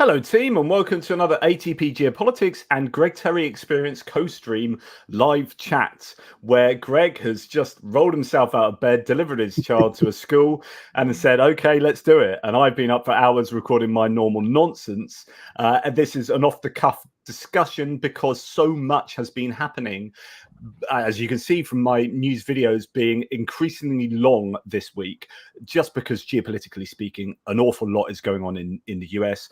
Hello, team, and welcome to another ATP Geopolitics and Greg Terry Experience co-stream live chat, where Greg has just rolled himself out of bed, delivered his child to a school, and has said, "Okay, let's do it." And I've been up for hours recording my normal nonsense. And this is an off-the-cuff discussion because so much has been happening. As you can see from my news videos being increasingly long this week, just because geopolitically speaking, an awful lot is going on in the US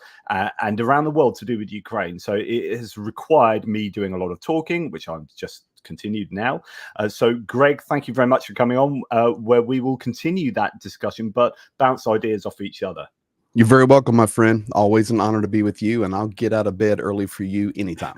and around the world to do with Ukraine. So it has required me doing a lot of talking, which I've just continued now. So Greg, thank you very much for coming on, where we will continue that discussion, but bounce ideas off each other. You're very welcome, my friend. Always an honor to be with you, and I'll get out of bed early for you anytime.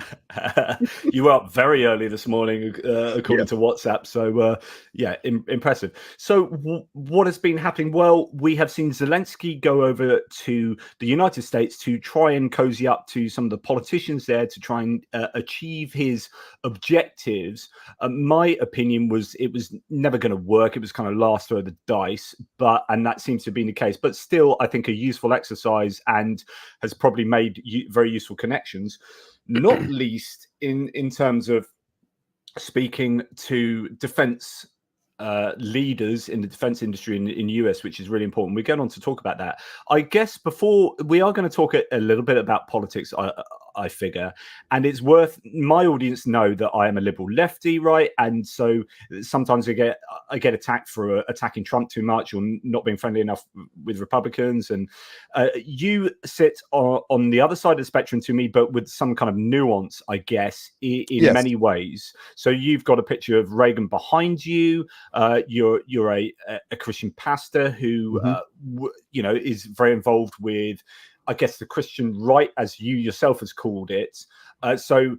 You were up very early this morning, according to WhatsApp. So, yeah, impressive. So what has been happening? Well, we have seen Zelensky go over to the United States to try and cozy up to some of the politicians there to try and achieve his objectives. My opinion was it was never going to work. It was kind of last throw of the dice, and that seems to have been the case. But still, I think a useful exercise and has probably made very useful connections, not least in terms of speaking to defense leaders in the defense industry in the US, which is really important. We're going on to talk about that. I guess before we are going to talk a little bit about politics, I figure, and it's worth my audience know that I am a liberal lefty, right? And so sometimes I get attacked for attacking Trump too much or not being friendly enough with Republicans. And you sit on the other side of the spectrum to me, but with some kind of nuance, I guess, in many ways. So you've got a picture of Reagan behind you. You're a Christian pastor who is very involved with, I guess, the Christian right, as you yourself has called it. So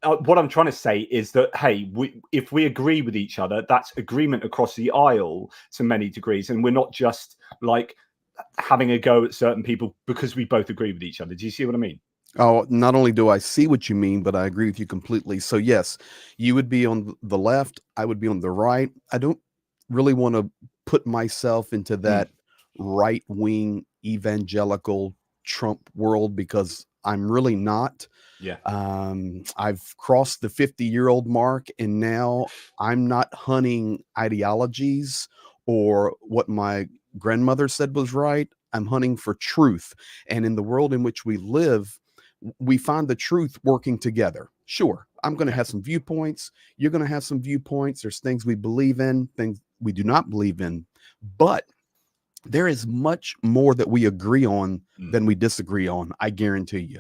what I'm trying to say is that, hey, if we agree with each other, that's agreement across the aisle to many degrees. And we're not just like having a go at certain people because we both agree with each other. Do you see what I mean? Oh, not only do I see what you mean, but I agree with you completely. So yes, you would be on the left. I would be on the right. I don't really want to put myself into that right-wing evangelical Trump world because I'm really not. Yeah. I've crossed the 50-year-old mark, and now I'm not hunting ideologies or what my grandmother said was right. I'm hunting for truth. And in the world in which we live, we find the truth working together. Sure, I'm going to have some viewpoints. You're going to have some viewpoints. There's things we believe in, things we do not believe in. But there is much more that we agree on than we disagree on, I guarantee you.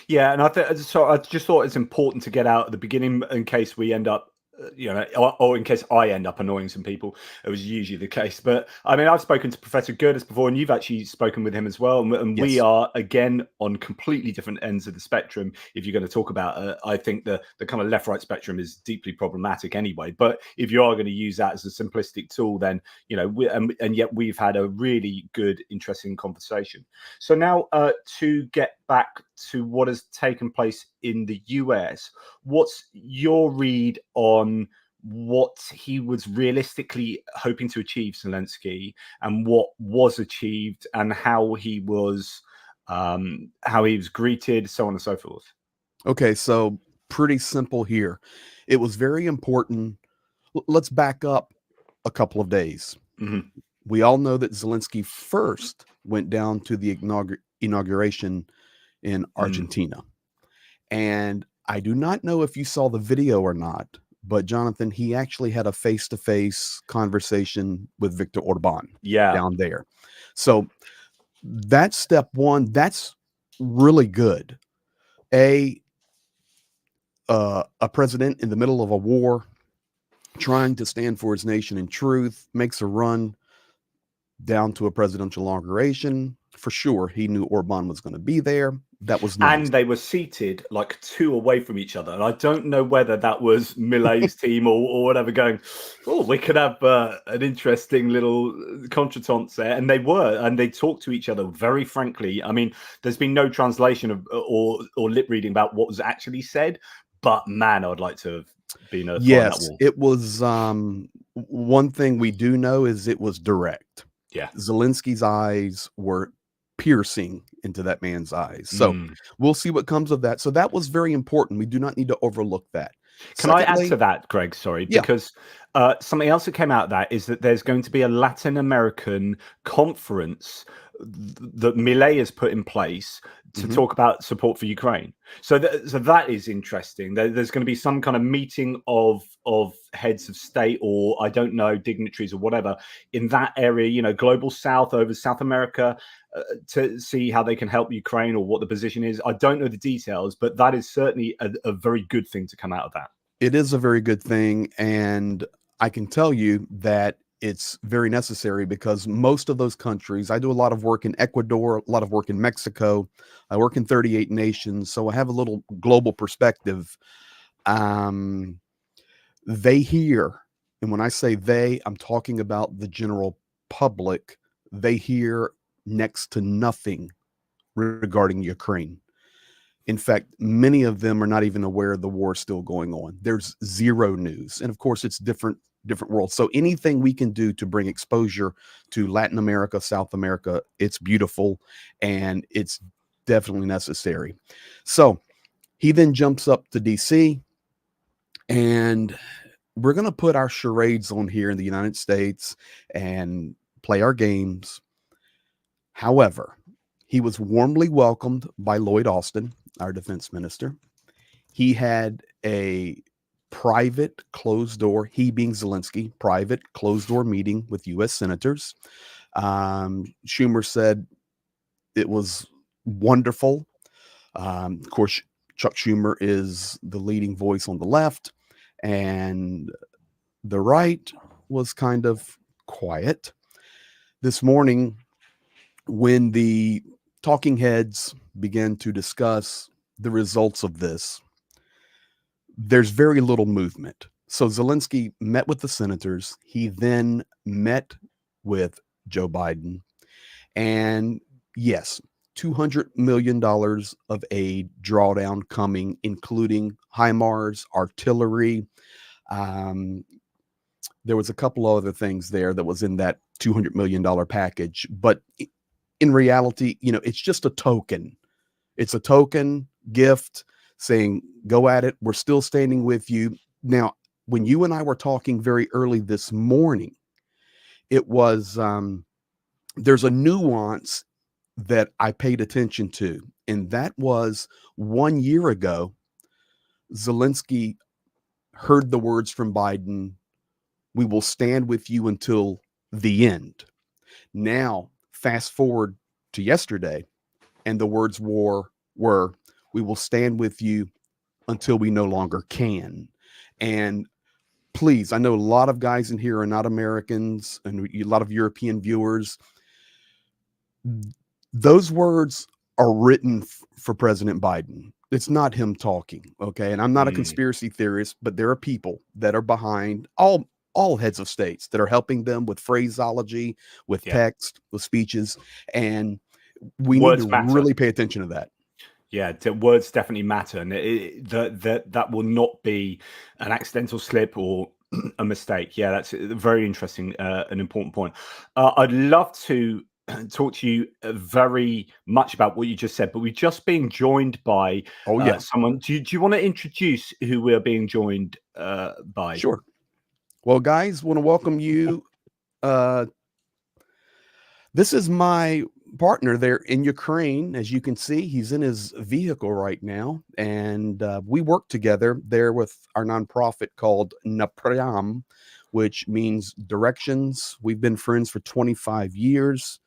Yeah, and I just thought it's important to get out at the beginning in case we end up, or in case I end up annoying some people. It was usually the case. But I mean, I've spoken to Professor Gerdes before, and you've actually spoken with him as well. And we are, again, on completely different ends of the spectrum. If you're going to talk about, I think the kind of left-right spectrum is deeply problematic anyway. But if you are going to use that as a simplistic tool, then, and yet we've had a really good, interesting conversation. So now to get back to what has taken place in the US, what's your read on what he was realistically hoping to achieve, Zelensky, and what was achieved, and how he was greeted, so on and so forth? Okay, so pretty simple here. It was very important. Let's back up a couple of days. We all know that Zelensky first went down to the inauguration in Argentina. And I do not know if you saw the video or not, but Johnathan, he actually had a face-to-face conversation with Viktor Orban down there. So that's step one. That's really good. A president in the middle of a war trying to stand for his nation in truth makes a run down to a presidential inauguration. For sure, he knew Orban was going to be there. That was nice. And they were seated like two away from each other. And I don't know whether that was Millet's team or whatever going, oh, we could have an interesting little contretemps there. And they were, and they talked to each other very frankly. I mean, there's been no translation of or lip reading about what was actually said. But man, I'd like to have been a fly on that wall. It was one thing we do know is it was direct. Yeah. Zelensky's eyes were piercing into that man's eyes. So we'll see what comes of that. So that was very important. We do not need to overlook that. Can I add Secondly, to that, Greg? Sorry, yeah. because something else that came out of that is that there's going to be a Latin American conference that Milei has put in place to talk about support for Ukraine. So that is interesting. There's going to be some kind of meeting of heads of state, or I don't know, dignitaries or whatever in that area. You know, global South over South America. To see how they can help Ukraine or what the position is. I don't know the details, but that is certainly a very good thing to come out of that. It is a very good thing. And I can tell you that it's very necessary because most of those countries, I do a lot of work in Ecuador, a lot of work in Mexico. I work in 38 nations. So I have a little global perspective. They hear, and when I say they, I'm talking about the general public, they hear next to nothing regarding Ukraine. In fact, many of them are not even aware the war is still going on. There's zero news. And of course, it's different worlds. So anything we can do to bring exposure to Latin America, South America, it's beautiful and it's definitely necessary. So he then jumps up to DC, and we're going to put our charades on here in the United States and play our games. However, he was warmly welcomed by Lloyd Austin, our defense minister. He had a private closed door, he being Zelensky, private closed door meeting with U.S. senators. Schumer said it was wonderful. Of course, Chuck Schumer is the leading voice on the left, and the right was kind of quiet. This morning, when the talking heads began to discuss the results of this, there's very little movement. So Zelensky met with the senators. He then met with Joe Biden. And yes, $200 million of aid drawdown coming, including HIMARS, artillery. There was a couple of other things there that was in that $200 million package. But in reality, you know, it's just a token. It's a token gift saying, go at it. We're still standing with you. Now, when you and I were talking very early this morning, it was, there's a nuance that I paid attention to. And that was 1 year ago, Zelensky heard the words from Biden, we will stand with you until the end. Now, fast forward to yesterday, and the words were, we will stand with you until we no longer can. And please, I know a lot of guys in here are not Americans and a lot of European viewers. Those words are written for President Biden. It's not him talking, okay? And I'm not a conspiracy theorist, but there are people that are behind all heads of states that are helping them with phraseology, with text, with speeches, and we need to really pay attention to that. Yeah, words definitely matter, and that will not be an accidental slip or a mistake. Yeah, that's very interesting, an important point. I'd love to talk to you very much about what you just said, but we're just being joined by someone. Do you want to introduce who we're being joined by? Sure. Well, guys, want to welcome you. This is my partner there in Ukraine. As you can see, he's in his vehicle right now, and we work together there with our nonprofit called Napriam, which means directions. We've been friends for 25 years.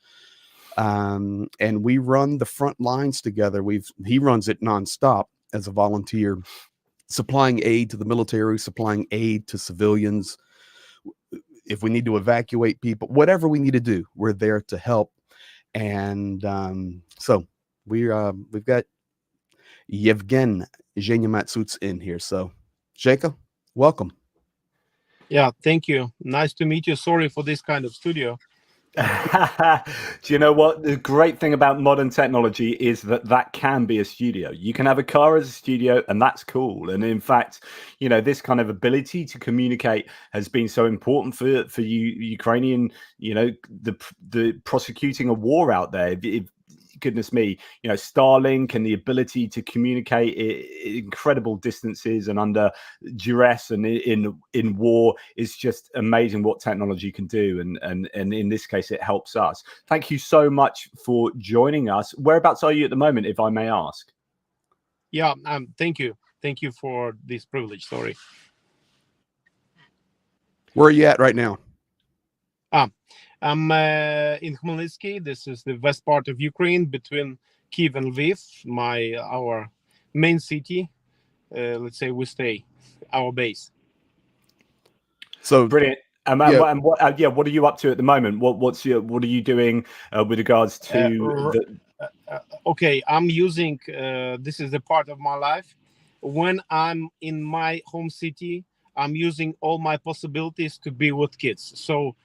And we run the front lines together. He runs it nonstop as a volunteer, supplying aid to the military, supplying aid to civilians. If we need to evacuate people, whatever we need to do, we're there to help. And so we've got Yevgen Zhenyamatsuts in here. So, Jacob, welcome. Yeah, thank you. Nice to meet you. Sorry for this kind of studio. Do you know what the great thing about modern technology is? That can be a studio. You can have a car as a studio, and that's cool. And in fact, you know, this kind of ability to communicate has been so important for you Ukrainian, you know, the prosecuting a war out there. goodness me, Starlink and the ability to communicate incredible distances and under duress and in war is just amazing what technology can do. And in this case, it helps us. Thank you so much for joining us. Whereabouts are you at the moment, if I may ask? Yeah, thank you. Thank you for this privilege. Sorry. Where are you at right now? I'm in Khmelnytsky. This is the west part of Ukraine, between Kiev and Lviv, our main city. Let's say we stay, our base. So brilliant. And what are you up to at the moment? What are you doing with regards to okay, I'm using this is the part of my life when I'm in my home city. I'm using all my possibilities to be with kids. So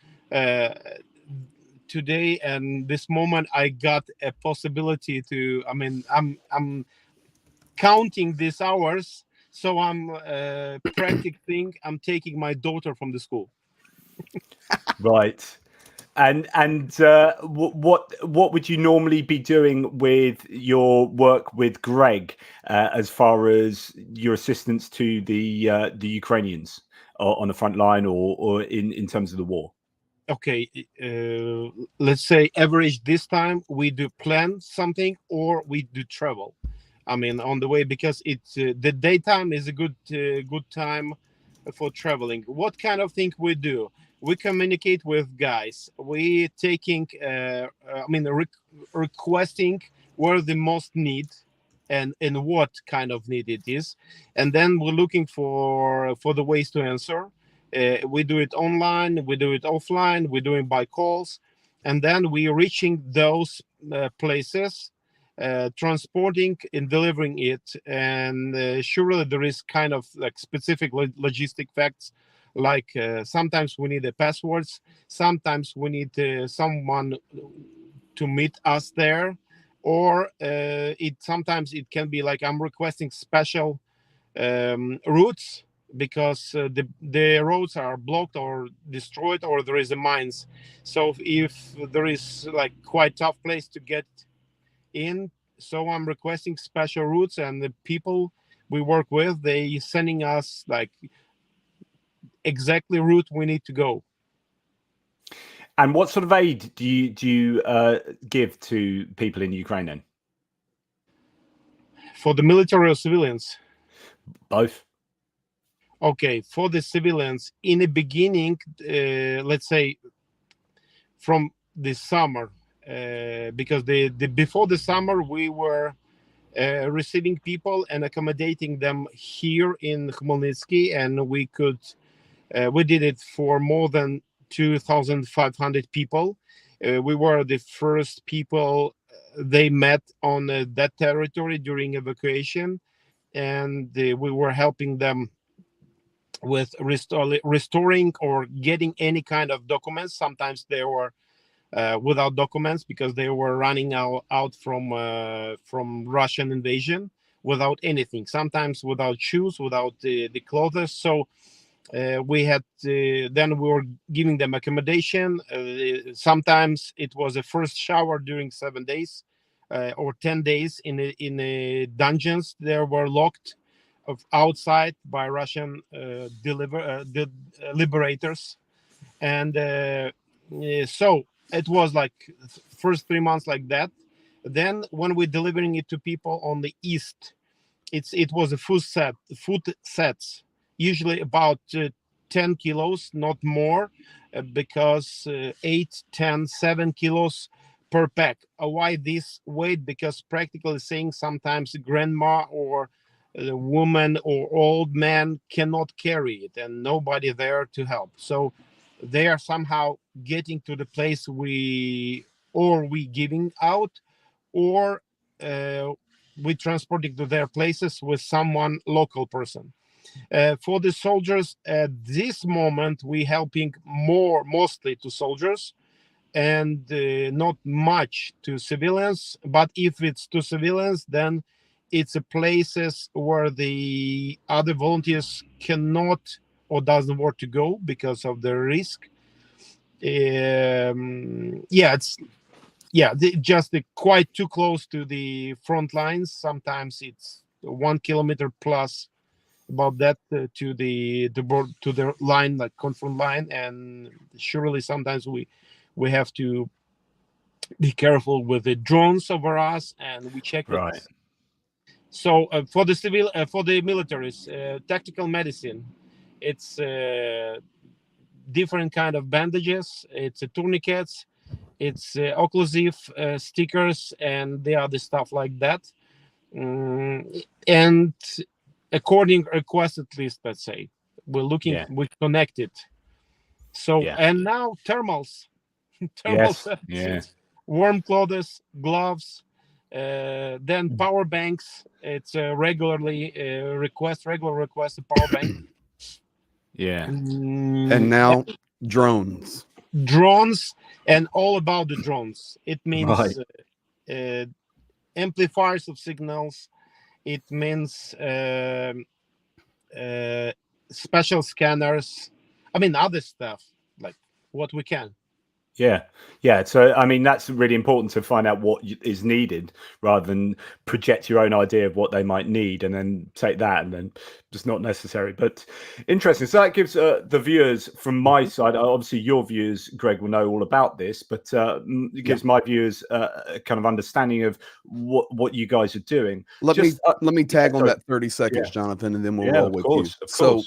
today and this moment, I got a possibility to. I mean, I'm counting these hours, so I'm practicing. I'm taking my daughter from the school. Right. And what would you normally be doing with your work with Greg as far as your assistance to the Ukrainians on the front line or in terms of the war? Okay, let's say average this time we do plan something or we do travel. I mean, on the way, because it's the daytime is a good time for traveling. What kind of thing we do? We communicate with guys. We taking, requesting where the most need and what kind of need it is, and then we're looking for the ways to answer. We do it online, we do it offline, we do it by calls, and then we're reaching those places, transporting and delivering it. And surely there is kind of like specific logistic facts, like sometimes we need the passwords, sometimes we need someone to meet us there, or sometimes it can be like I'm requesting special routes because the roads are blocked or destroyed, or there is a mines. So if there is like quite tough place to get in, so I'm requesting special routes, and the people we work with, they sending us like exactly route we need to go. And what sort of aid do you give to people in Ukraine then? For the military or civilians? Both. Okay, for the civilians, in the beginning, let's say from the summer, because the before the summer we were receiving people and accommodating them here in Khmelnytsky, and we did it for more than 2,500 people. We were the first people they met on that territory during evacuation, and we were helping them with restoring or getting any kind of documents. Sometimes they were without documents because they were running out from Russian invasion without anything. Sometimes without shoes, without the clothes. So we had then we were giving them accommodation. Sometimes it was a first shower during 7 days or 10 days in the dungeons. They were locked outside by Russian liberators, and so it was like first 3 months like that. Then when we're delivering it to people on the east, it was a food sets, usually about 10 kilos, not more, because 8, 10, 7 kilos per pack. Why this weight? Because practically saying sometimes grandma or the woman or old man cannot carry it, and nobody there to help. So they are somehow getting to the place we giving out, or we transporting to their places with someone local person. For the soldiers at this moment, we helping mostly to soldiers, and not much to civilians. But if it's to civilians, then it's places where the other volunteers cannot or doesn't want to go because of the risk. It's just quite too close to the front lines. Sometimes it's 1 kilometer plus about that to the line, like confront line, and surely sometimes we have to be careful with the drones over us, and we check it. Right. So for the militaries, tactical medicine, it's different kind of bandages, it's tourniquets, it's occlusive stickers, and the other stuff like that. And according request, at least, let's say, we connected. So and now thermals, warm clothes, gloves, then power banks. It's regular request a power bank. And now drones, and all about the drones. It means amplifiers of signals. It means special scanners. I mean, other stuff, like what we can. Yeah. So, I mean, that's really important to find out what is needed rather than project your own idea of what they might need and then take that and then just not necessary. But interesting. So that gives the viewers from my side, obviously your viewers, Greg, will know all about this, but it gives my viewers a kind of understanding of what you guys are doing. Let me tag on that 30 seconds, Johnathan, and then we'll roll with you. So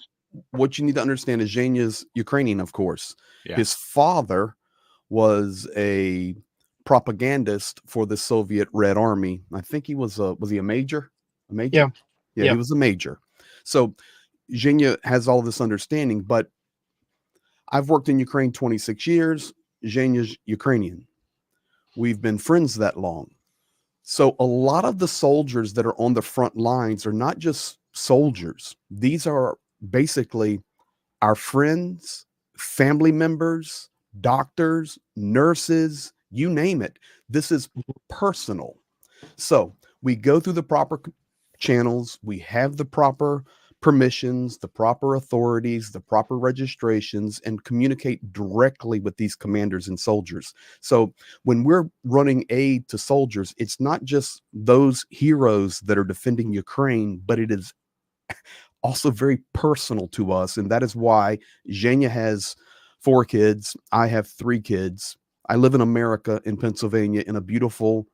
what you need to understand is Zhenya's Ukrainian, of course. His father was a propagandist for the Soviet Red Army. I think he was he a major? A major? Yeah, he was a major. So Zhenya has all this understanding, but I've worked in Ukraine 26 years. Zhenya's Ukrainian. We've been friends that long. So a lot of the soldiers that are on the front lines are not just soldiers. These are basically our friends, family members, doctors, nurses, you name it. This is personal. So we go through the proper channels. We have the proper permissions, the proper authorities, the proper registrations, and communicate directly with these commanders and soldiers. So when we're running aid to soldiers, it's not just those heroes that are defending Ukraine, but it is also very personal to us. And that is why Zhenya has 4 kids. I have 3 kids. I live in America, in Pennsylvania, in a beautiful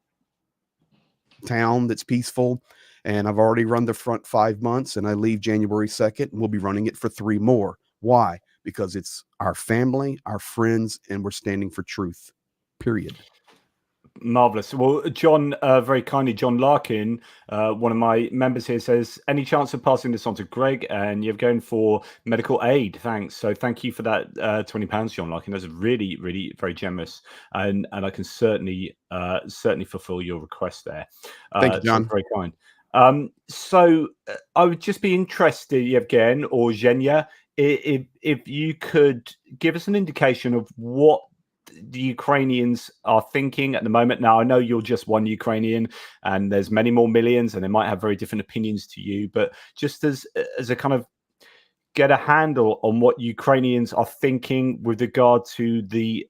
town that's peaceful. And I've already run the front 5 months, and I leave January 2nd, and we'll be running it for 3 more. Why? Because it's our family, our friends, and we're standing for truth, period. Marvelous. Well, John, very kindly, John Larkin, one of my members here, says, any chance of passing this on to Greg? And you're going for medical aid. Thanks. So thank you for that £20, John Larkin. That's really, really very generous. And I can certainly fulfill your request there. Thank you, John. So very kind. So I would just be interested, Yevgen or Zhenya, if you could give us an indication of what the Ukrainians are thinking at the moment. Now, I know you're just one Ukrainian and there's many more millions and they might have very different opinions to you, but just as a kind of get a handle on what Ukrainians are thinking with regard to the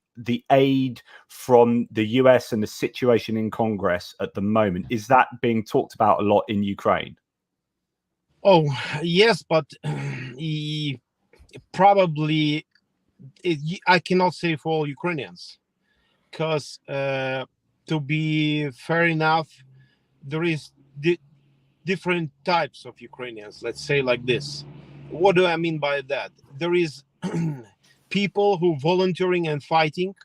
aid from the US and the situation in Congress at the moment. Is that being talked about a lot in Ukraine? Oh, yes, but probably I cannot say for all Ukrainians, because to be fair enough, there is different types of Ukrainians. Let's say like this. What do I mean by that? There is people who volunteering and fighting.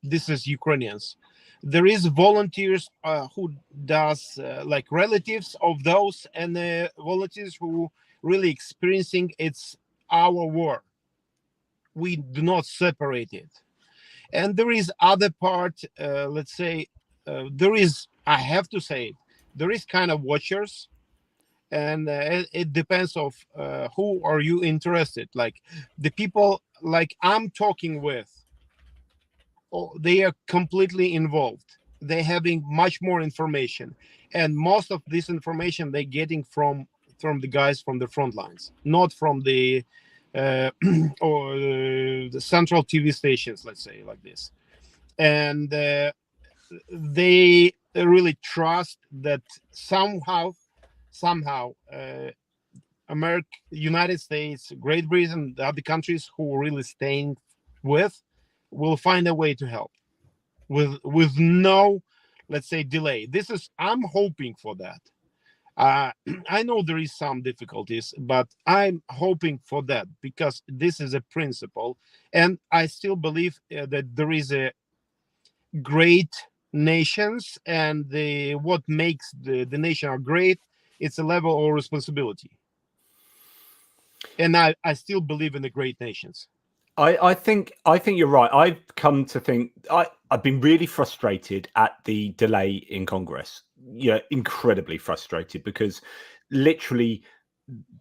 This is Ukrainians. There is volunteers who does like relatives of those, and volunteers who really experiencing it's our war. We do not separate it. And there is other part, let's say, there is, I have to say, there is kind of watchers, and it depends of who are you interested. Like the people like I'm talking with, they are completely involved. They're having much more information, and most of this information they're getting from the guys from the front lines, not from the or the central TV stations, let's say like this. And they really trust that somehow, America, United States, Great Britain, the other countries who are really staying with, will find a way to help with no, let's say, delay. I'm hoping for that. I know there is some difficulties, but I'm hoping for that because this is a principle, and I still believe that there is a great nations, and what makes the nation are great, it's a level of responsibility, and I still believe in the great nations. I think you're right. I've come to think I've been really frustrated at the delay in Congress. Yeah, incredibly frustrated because literally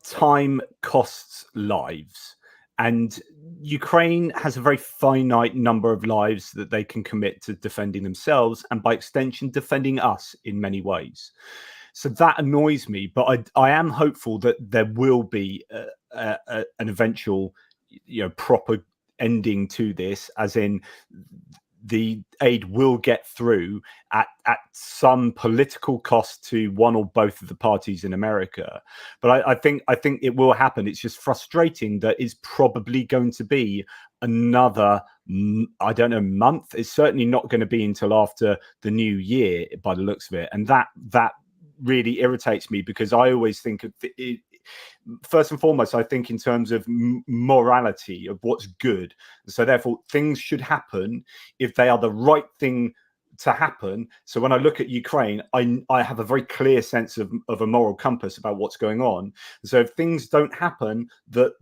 time costs lives, and Ukraine has a very finite number of lives that they can commit to defending themselves, and by extension, defending us in many ways. So that annoys me, but I am hopeful that there will be an eventual, proper ending to this, as in the aid will get through at some political cost to one or both of the parties in America. But I think it will happen. It's just frustrating that it's probably going to be another, I don't know, month. It's certainly not going to be until after the new year by the looks of it. And that really irritates me, because I always think of it, first and foremost, I think in terms of morality, of what's good. So therefore, things should happen if they are the right thing to happen. So when I look at Ukraine, I have a very clear sense of a moral compass about what's going on. So if things don't happen that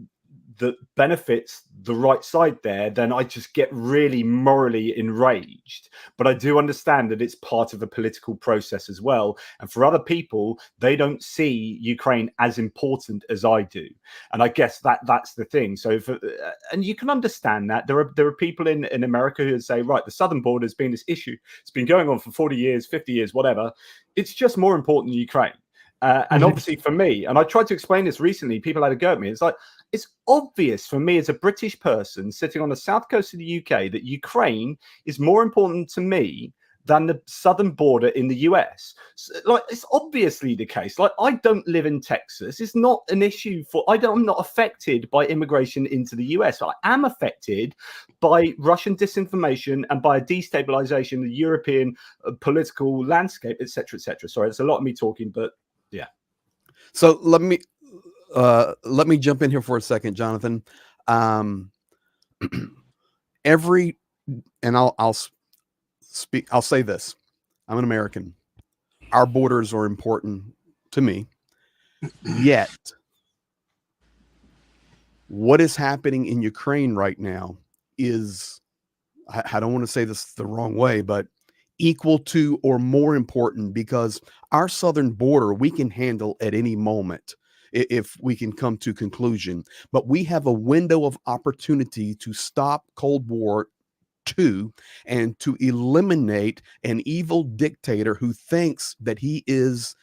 benefits the right side there, then I just get really morally enraged. But I do understand that it's part of a political process as well. And for other people, they don't see Ukraine as important as I do. And I guess that's the thing. So, and you can understand that there are people in America who say, right, the southern border has been this issue. It's been going on for 40 years, 50 years, whatever. It's just more important than Ukraine. And obviously for me, and I tried to explain this recently, people had a go at me. It's like, it's obvious for me as a British person sitting on the south coast of the UK that Ukraine is more important to me than the southern border in the US. So, like, it's obviously the case. Like, I don't live in Texas. It's not an issue I'm not affected by immigration into the US. I am affected by Russian disinformation and by a destabilization of the European political landscape, etc., etc. Sorry, it's a lot of me talking, but yeah. So let me jump in here for a second, Johnathan. I'll say this. I'm an American. Our borders are important to me. Yet, what is happening in Ukraine right now is, I don't want to say this the wrong way, but equal to or more important, because our southern border we can handle at any moment if we can come to conclusion. But we have a window of opportunity to stop Cold War II and to eliminate an evil dictator who thinks that he is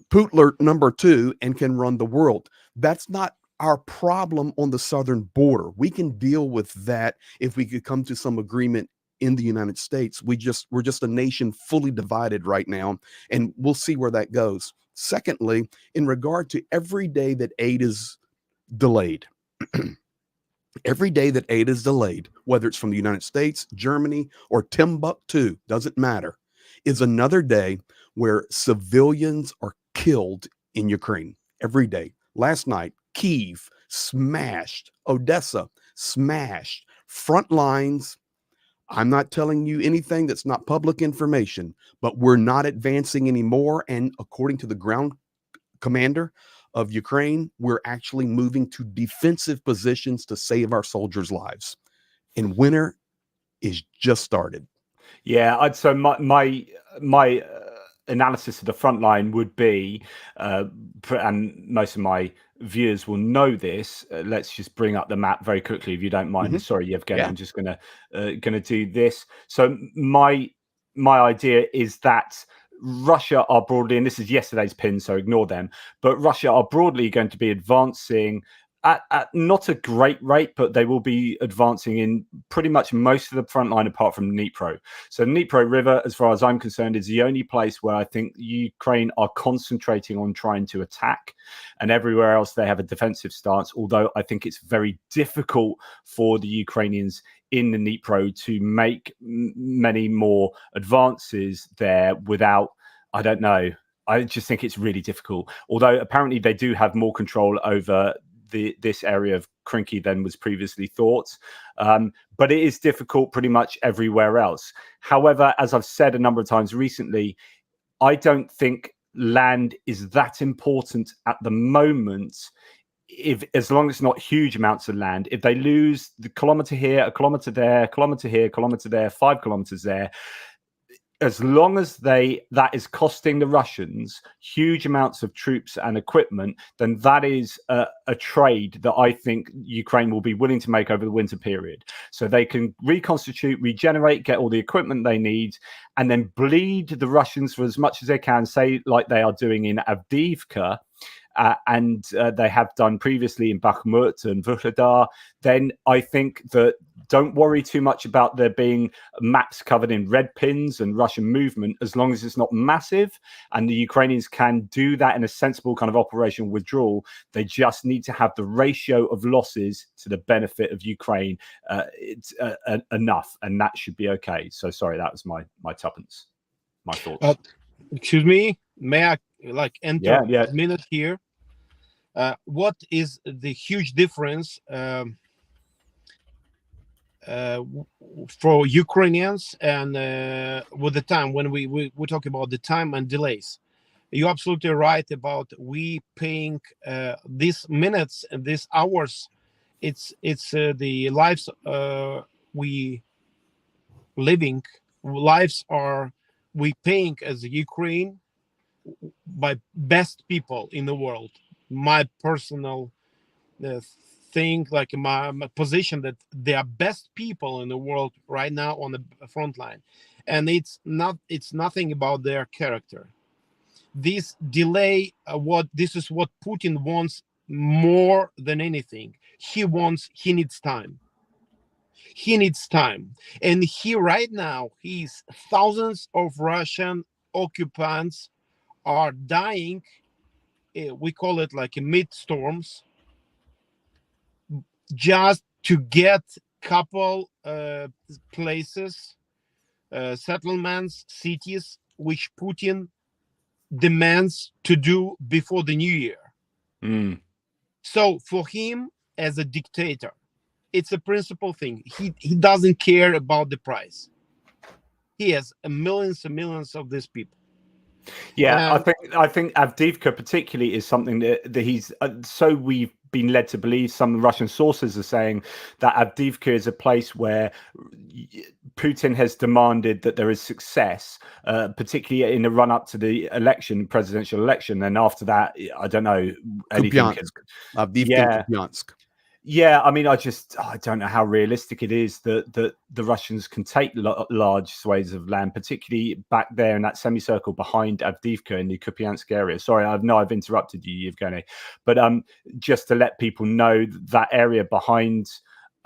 Putler #2 and can run the world. That's not our problem on the southern border. We can deal with that if we could come to some agreement in the United States. We're just a nation fully divided right now, and we'll see where that goes. Secondly, in regard to every day that aid is delayed, every day that aid is delayed, whether it's from the United States, Germany, or Timbuktu, doesn't matter, is another day where civilians are killed in Ukraine. Every day. Last night, Kyiv smashed, Odessa smashed, front lines. I'm not telling you anything that's not public information, but we're not advancing anymore. And according to the ground commander of Ukraine, we're actually moving to defensive positions to save our soldiers' lives. And winter is just started. Yeah, so my analysis of the front line would be, and most of my viewers will know this. Let's just bring up the map very quickly, if you don't mind. Sorry, Yevgeny, yeah. I'm just gonna do this. So my idea is that Russia are broadly, and this is yesterday's pin, so ignore them, but Russia are broadly going to be advancing at not a great rate, but they will be advancing in pretty much most of the front line apart from Dnipro. So Dnipro River, as far as I'm concerned, is the only place where I think Ukraine are concentrating on trying to attack, and everywhere else they have a defensive stance, although I think it's very difficult for the Ukrainians in the Dnipro to make many more advances there without, I don't know, I just think it's really difficult. Although apparently they do have more control over this area of Krinky than was previously thought. But it is difficult pretty much everywhere else. However, as I've said a number of times recently, I don't think land is that important at the moment. As long as it's not huge amounts of land, if they lose the kilometer here, a kilometer there, a kilometer here, a kilometer there, 5 kilometers there, as long as that is costing the Russians huge amounts of troops and equipment, then that is a trade that I think Ukraine will be willing to make over the winter period. So they can reconstitute, regenerate, get all the equipment they need, and then bleed the Russians for as much as they can, say like they are doing in Avdiivka, and they have done previously in Bakhmut and Vuhledar. Then I think that don't worry too much about there being maps covered in red pins and Russian movement, as long as it's not massive and the Ukrainians can do that in a sensible kind of operational withdrawal. They just need to have the ratio of losses to the benefit of Ukraine. It's enough, and that should be okay. So sorry, that was my tuppence, my thoughts. Excuse me, may I enter a minute here? What is the huge difference for Ukrainians and with the time when we talk about the time and delays? You're absolutely right about we paying these minutes and these hours. It's the lives we living lives are we paying as Ukraine by best people in the world. My personal thing, like my position, that they are best people in the world right now on the front line, and it's nothing about their character. This delay, this is what Putin wants more than anything. He needs time. He needs time, and right now he's thousands of Russian occupants are dying. We call it like mid storms, just to get couple places, settlements, cities, which Putin demands to do before the new year. So for him, as a dictator, it's a principal thing. He doesn't care about the price. He has millions and millions of these people. Yeah, I think Avdiivka particularly is something that he's so we've been led to believe. Some Russian sources are saying that Avdiivka is a place where Putin has demanded that there is success, particularly in the run up to the presidential election, and after that, I don't know anything. Avdiivka, Kupiansk. Yeah, I mean, I don't know how realistic it is that the Russians can take large swathes of land, particularly back there in that semicircle behind Avdiivka in the Kupiansk area. Sorry, I've interrupted you, Evgeny, but just to let people know that area behind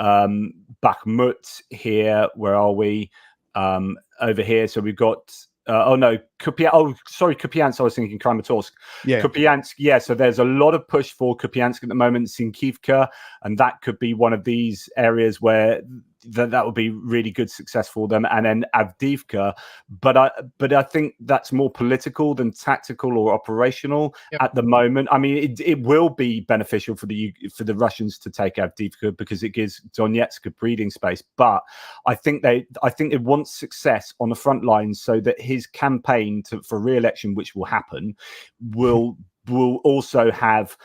Bakhmut here, where are we? Over here, so we've got. Kupiansk. I was thinking Kramatorsk. Yeah. Kupiansk. Yeah. So there's a lot of push for Kupiansk at the moment, Sinkivka, and that could be one of these areas where that would be really good success for them. And then Avdiivka, but I think that's more political than tactical or operational at the moment. I mean, it will be beneficial for the Russians to take Avdiivka because it gives Donetsk a breathing space. But I think they want success on the front lines so that his campaign for re-election, which will happen, will also have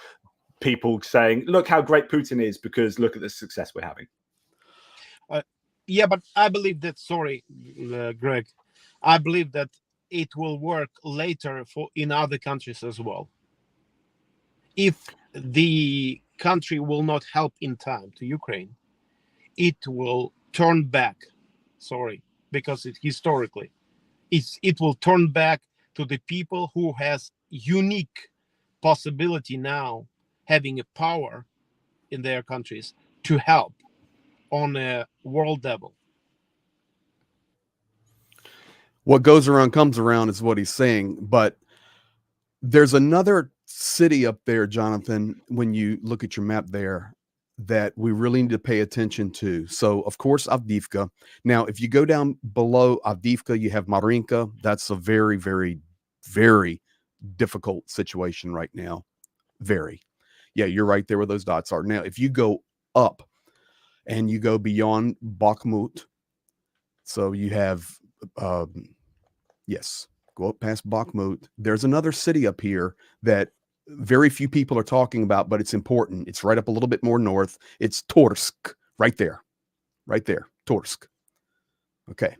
people saying, "Look how great Putin is," because look at the success we're having. Yeah, but I believe that. Sorry, Greg. I believe that it will work later in other countries as well. If the country will not help in time to Ukraine, it will turn back. Sorry, because historically, it will turn back to the people who has unique possibility now, having a power in their countries to help on a world level. What goes around comes around is what he's saying. But there's another city up there, Johnathan, when you look at your map there, that we really need to pay attention to. So, of course, Avdiivka. Now, if you go down below Avdiivka, you have Marinka. That's a very, very, very difficult situation right now. Very. Yeah, you're right there where those dots are. Now, if you go up and you go beyond Bakhmut, so you have, yes, go up past Bakhmut. There's another city up here that very few people are talking about, but it's important. It's right up a little bit more north. It's Torsk, right there, Torsk. Okay.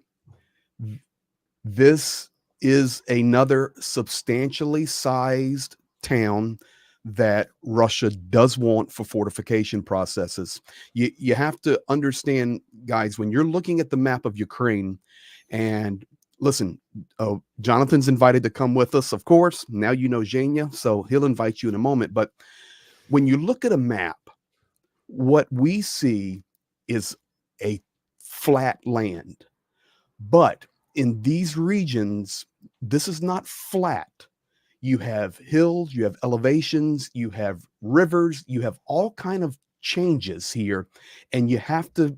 This is another substantially sized town that Russia does want for fortification processes. You have to understand, guys, when you're looking at the map of Ukraine, and listen, Jonathan's invited to come with us, of course. Now you know Zhenya, so he'll invite you in a moment. But when you look at a map, what we see is a flat land. But in these regions, this is not flat. You have hills, you have elevations, you have rivers, you have all kind of changes here, and you have to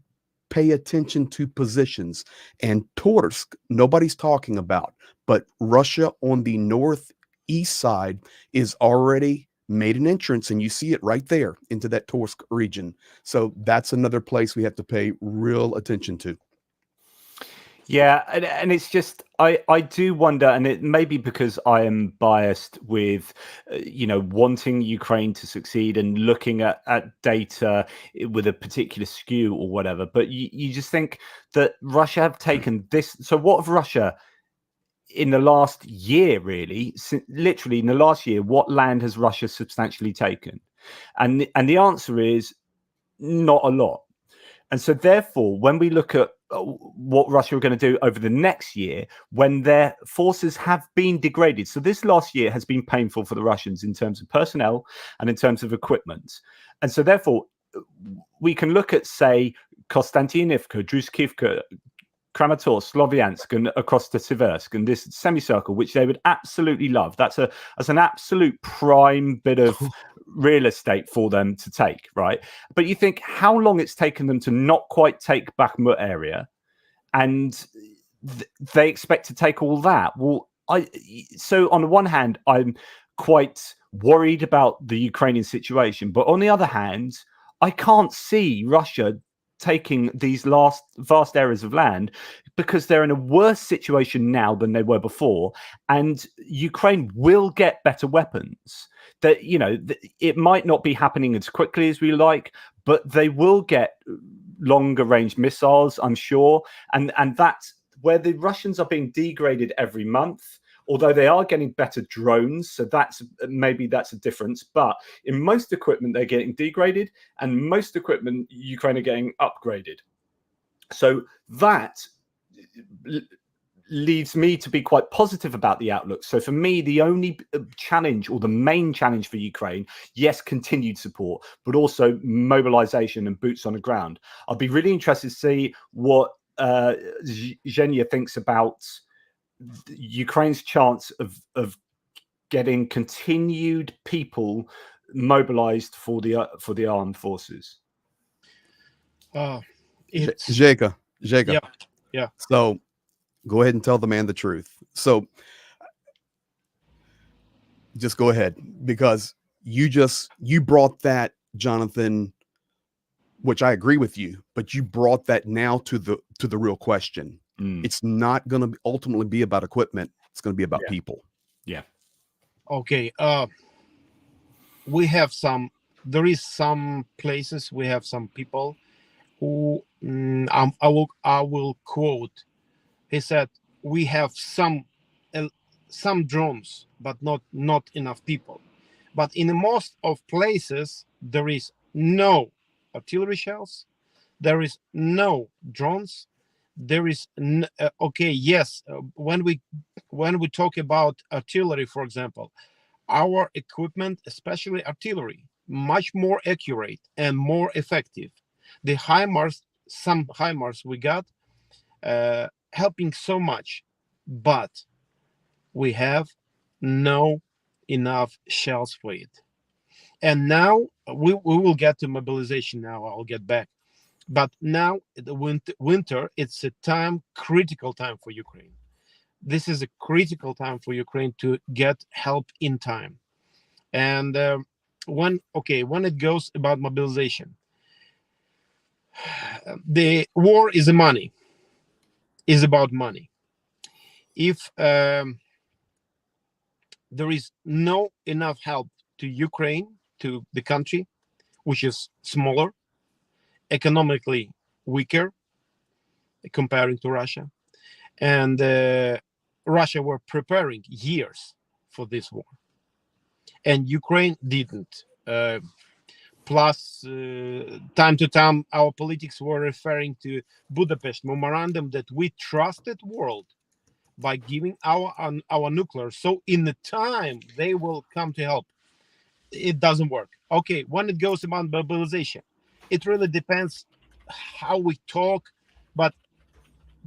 pay attention to positions. And Torsk, nobody's talking about, but Russia on the northeast side is already made an entrance, and you see it right there into that Torsk region. So that's another place we have to pay real attention to. Yeah, and it's just I do wonder, and it may be because I am biased with wanting Ukraine to succeed and looking at data with a particular skew or whatever, but you just think that Russia have taken this. So what of Russia in the last year, really, literally in the last year, what land has Russia substantially taken? And the answer is not a lot. And so therefore, when we look at what Russia are going to do over the next year, when their forces have been degraded. So this last year has been painful for the Russians in terms of personnel and in terms of equipment. And so therefore, we can look at, say, Konstantinivka, Druskivka, Kramatorsk, Sloviansk, and across to Siversk, and this semicircle, which they would absolutely love. That's an absolute prime bit of real estate for them to take, right? But you think how long it's taken them to not quite take Bakhmut area, and they expect to take all that. Well, so on the one hand, I'm quite worried about the Ukrainian situation, but on the other hand, I can't see Russia taking these last vast areas of land because they're in a worse situation now than they were before, and Ukraine will get better weapons. That it might not be happening as quickly as we like, but they will get longer range missiles, I'm sure, and that's where the Russians are being degraded every month. Although they are getting better drones, so maybe that's a difference. But in most equipment, they're getting degraded, and most equipment, Ukraine are getting upgraded. So that leads me to be quite positive about the outlook. So for me, the only challenge, or the main challenge for Ukraine, yes, continued support, but also mobilization and boots on the ground. I'll be really interested to see what Zhenya thinks about Ukraine's chance of getting continued people mobilized for the armed forces. Zheka. Yeah. So go ahead and tell the man the truth. So just go ahead, because you brought that, Johnathan, which I agree with you, but you brought that now to the real question. It's not going to ultimately be about equipment. It's going to be about people. Yeah. Okay. We have there is some places, we have some people who I will quote. He said, we have some drones, but not enough people. But in most of places, there is no artillery shells. There is no drones. There is when we talk about artillery, for example, our equipment, especially artillery, much more accurate and more effective. The HIMARS, some HIMARS we got, helping so much, but we have no enough shells for it. And now we will get to mobilization. Now I'll get back. But now the winter, it's a critical time for Ukraine. This is a critical time for Ukraine to get help in time. And when it goes about mobilization, the war is about money. If there is no enough help to Ukraine, to the country, which is smaller, economically weaker comparing to Russia, and Russia were preparing years for this war, and Ukraine didn't. Plus, time to time, our politics were referring to Budapest Memorandum that we trusted world by giving our nuclear. So in the time they will come to help. It doesn't work. Okay, when it goes about mobilization, it really depends how we talk, but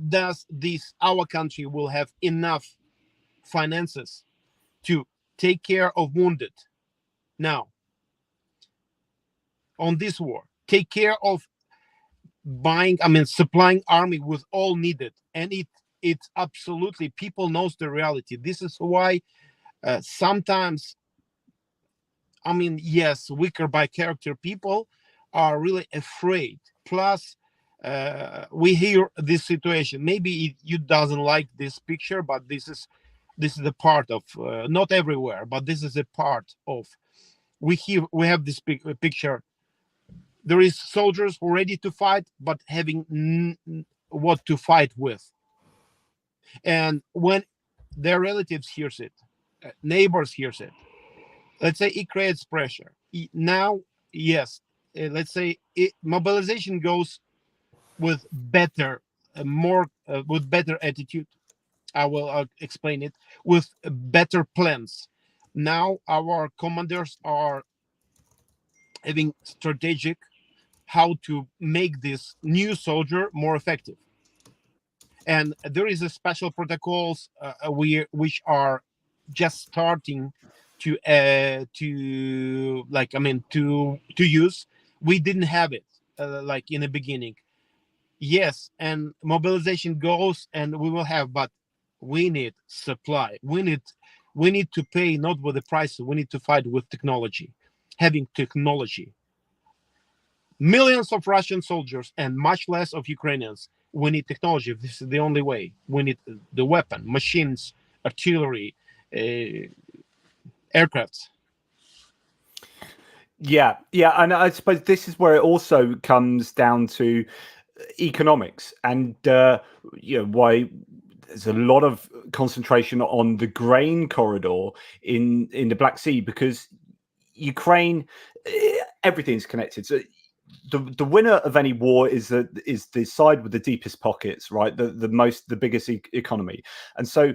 does our country will have enough finances to take care of wounded now on this war, take care of supplying army with all needed. And it's absolutely, people knows the reality. This is why sometimes, yes, weaker by character people are really afraid. Plus, we hear this situation. Maybe you doesn't like this picture, but this is a part of not everywhere, but this is a part of. We have this picture. There is soldiers who are ready to fight, but having what to fight with. And when their relatives hears it, neighbors hears it, let's say it creates pressure. Now, yes, let's say mobilization goes with better, with better attitude. I will explain it, with better plans. Now our commanders are having strategic how to make this new soldier more effective. And there is a special protocols which are just starting to use. We didn't have it like in the beginning. Yes, and mobilization goes, and we will have, but we need supply. We need to pay not with the price. We need to fight with technology, having technology. Millions of Russian soldiers and much less of Ukrainians. We need technology. This is the only way. We need the weapon, machines, artillery, aircrafts. Yeah, and I suppose this is where it also comes down to economics, and why there's a lot of concentration on the grain corridor in the Black Sea, because Ukraine, everything's connected. So the winner of any war is the side with the deepest pockets, right? The biggest economy. And so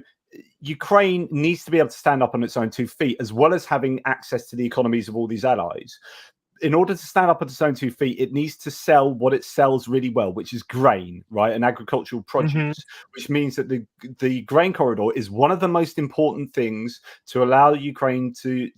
Ukraine needs to be able to stand up on its own 2 feet, as well as having access to the economies of all these allies. In order to stand up on its own 2 feet, it needs to sell what it sells really well, which is grain, right? And agricultural produce, which means that the grain corridor is one of the most important things to allow Ukraine to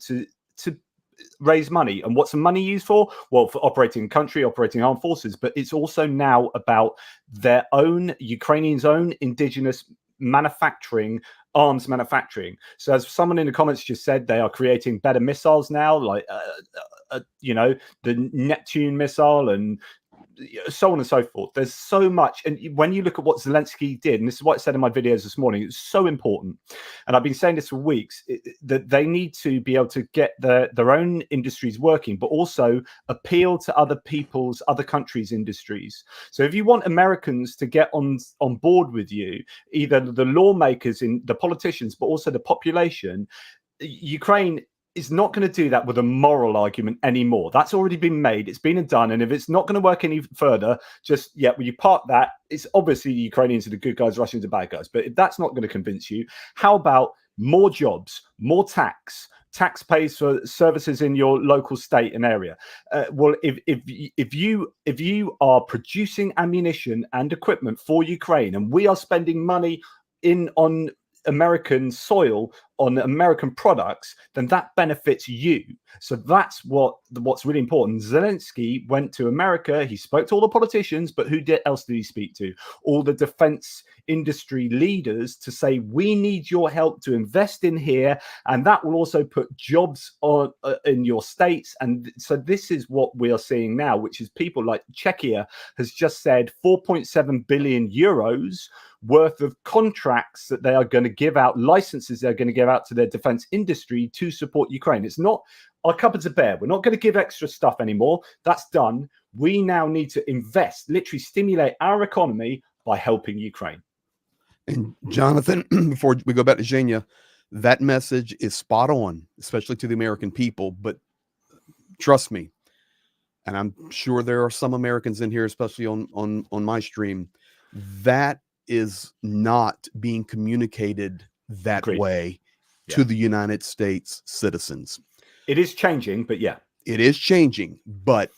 raise money. And what's the money used for? Well, for operating country, operating armed forces, but it's also now about their own, Ukrainians' own indigenous manufacturing, arms manufacturing. So as someone in the comments just said, they are creating better missiles now, like the Neptune missile and so on and so forth. There's so much. And when you look at what Zelensky did, and this is what I said in my videos this morning, it's so important. And I've been saying this for weeks, that they need to be able to get their own industries working, but also appeal to other countries' industries. So if you want Americans to get on board with you, either the lawmakers, the politicians, but also the population, Ukraine is not going to do that with a moral argument anymore. That's already been made. It's been done. And if it's not going to work any further, when you part that, it's obviously the Ukrainians are the good guys, Russians are bad guys. But if that's not going to convince you, how about more jobs, more tax, tax pays for services in your local state and area. Well, if you are producing ammunition and equipment for Ukraine, and we are spending money on American soil, on American products, then that benefits you. So that's what's really important. Zelensky went to America. He spoke to all the politicians, but who else did he speak to? All the defense industry leaders to say, we need your help to invest in here, and that will also put jobs on in your states. And so this is what we are seeing now, which is people like Czechia has just said 4.7 billion euros worth of contracts that they are going to give out, licenses they're going to give out to their defense industry to support Ukraine. It's not our cupboards are bare. We're not going to give extra stuff anymore. That's done. We now need to invest, literally stimulate our economy by helping Ukraine. And Johnathan, before we go back to Zhenya, that message is spot on, especially to the American people. But trust me, and I'm sure there are some Americans in here, especially on my stream, that is not being communicated that way to the United States citizens. It is changing, but yeah. It is changing, but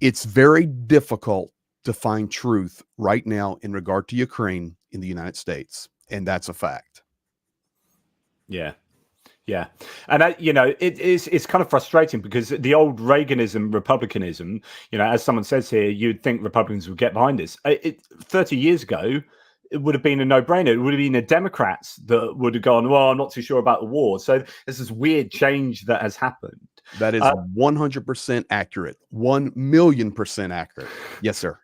it's very difficult to find truth right now in regard to Ukraine in the United States. And that's a fact. Yeah. Yeah. And, it's kind of frustrating because the old Reaganism, Republicanism, as someone says here, you'd think Republicans would get behind this. 30 years ago, it would have been a no-brainer. It would have been the Democrats that would have gone, well, I'm not too sure about the war. So there's this weird change that has happened. That is 100% accurate. 1,000,000% accurate. Yes, sir.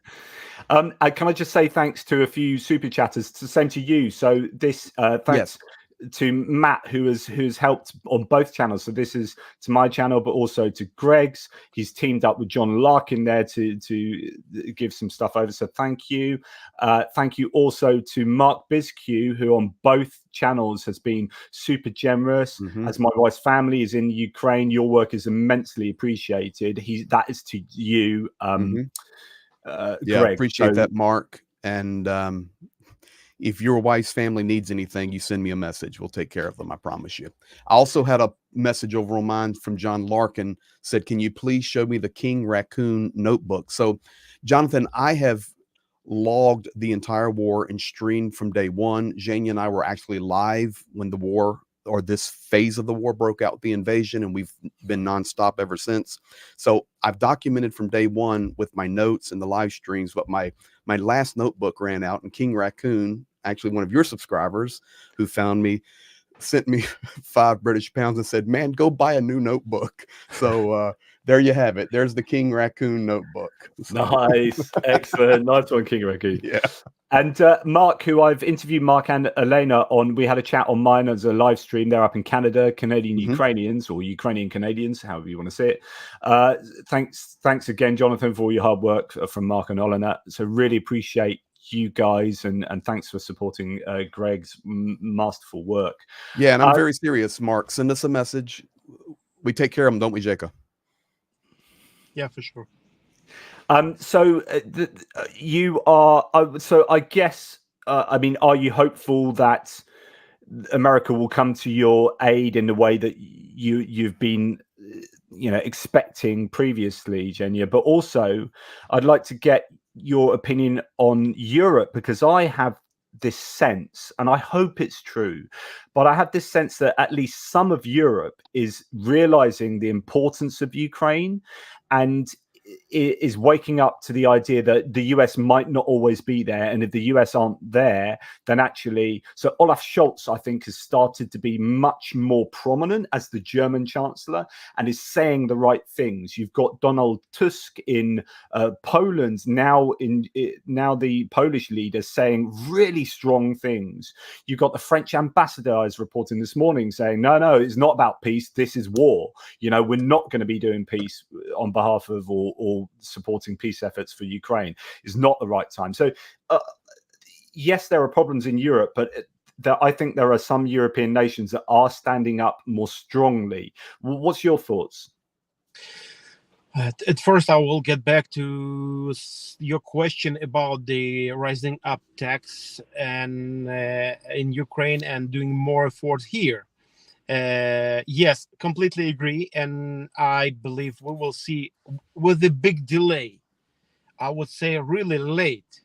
Can I just say thanks to a few super chatters? It's the same to you. So this thanks to Matt, who has helped on both channels. So this is to my channel, but also to Greg's. He's teamed up with John Larkin there to give some stuff over. So thank you. Thank you also to Mark Bizq, who on both channels has been super generous. As my wife's family is in Ukraine, your work is immensely appreciated. That is to you. Greg. Appreciate that, Mark. And if your wife's family needs anything, you send me a message. We'll take care of them. I promise you. I also had a message over on mine from John Larkin, said, can you please show me the King Raccoon notebook? So, Johnathan, I have logged the entire war and streamed from day one. Zhenya and I were actually live when the war, or this phase of the war, broke out, the invasion, and we've been nonstop ever since. So I've documented from day one with my notes and the live streams, but my last notebook ran out, and King Raccoon, actually one of your subscribers who found me, sent me £5 British and said, man, go buy a new notebook. So there you have it. There's the King Raccoon notebook. So. Nice. Excellent. Nice one, King Raccoon. Yeah. And Mark, who I've interviewed, Mark and Elena, we had a chat on mine as a live stream. They're up in Canada, Canadian Ukrainians, or Ukrainian Canadians, however you want to say it. Thanks again, Johnathan, for all your hard work from Mark and Elena. So really appreciate you guys, and thanks for supporting Greg's masterful work. Yeah, and I'm very serious, Mark. Send us a message. We take care of them, don't we, Jacob? Yeah, for sure. You are. So I guess. Are you hopeful that America will come to your aid in the way that you've been, expecting previously, Zhenya? But also, I'd like to get your opinion on Europe, because I have this sense, and I hope it's true, but I have this sense that at least some of Europe is realizing the importance of Ukraine and is waking up to the idea that the US might not always be there. And if the US aren't there, then actually, so Olaf Scholz, I think, has started to be much more prominent as the German chancellor and is saying the right things. You've got Donald Tusk in Poland now the Polish leader saying really strong things. You've got the French ambassador, I was reporting this morning, saying, no, it's not about peace. This is war. We're not going to be doing peace on behalf of or supporting peace efforts for Ukraine. Is not the right time. So yes, there are problems in Europe, but I think there are some European nations that are standing up more strongly. What's your thoughts? At first, I will get back to your question about the rising up tax and in Ukraine and doing more efforts here. Yes, completely agree, and I believe we will see with a big delay. I would say really late,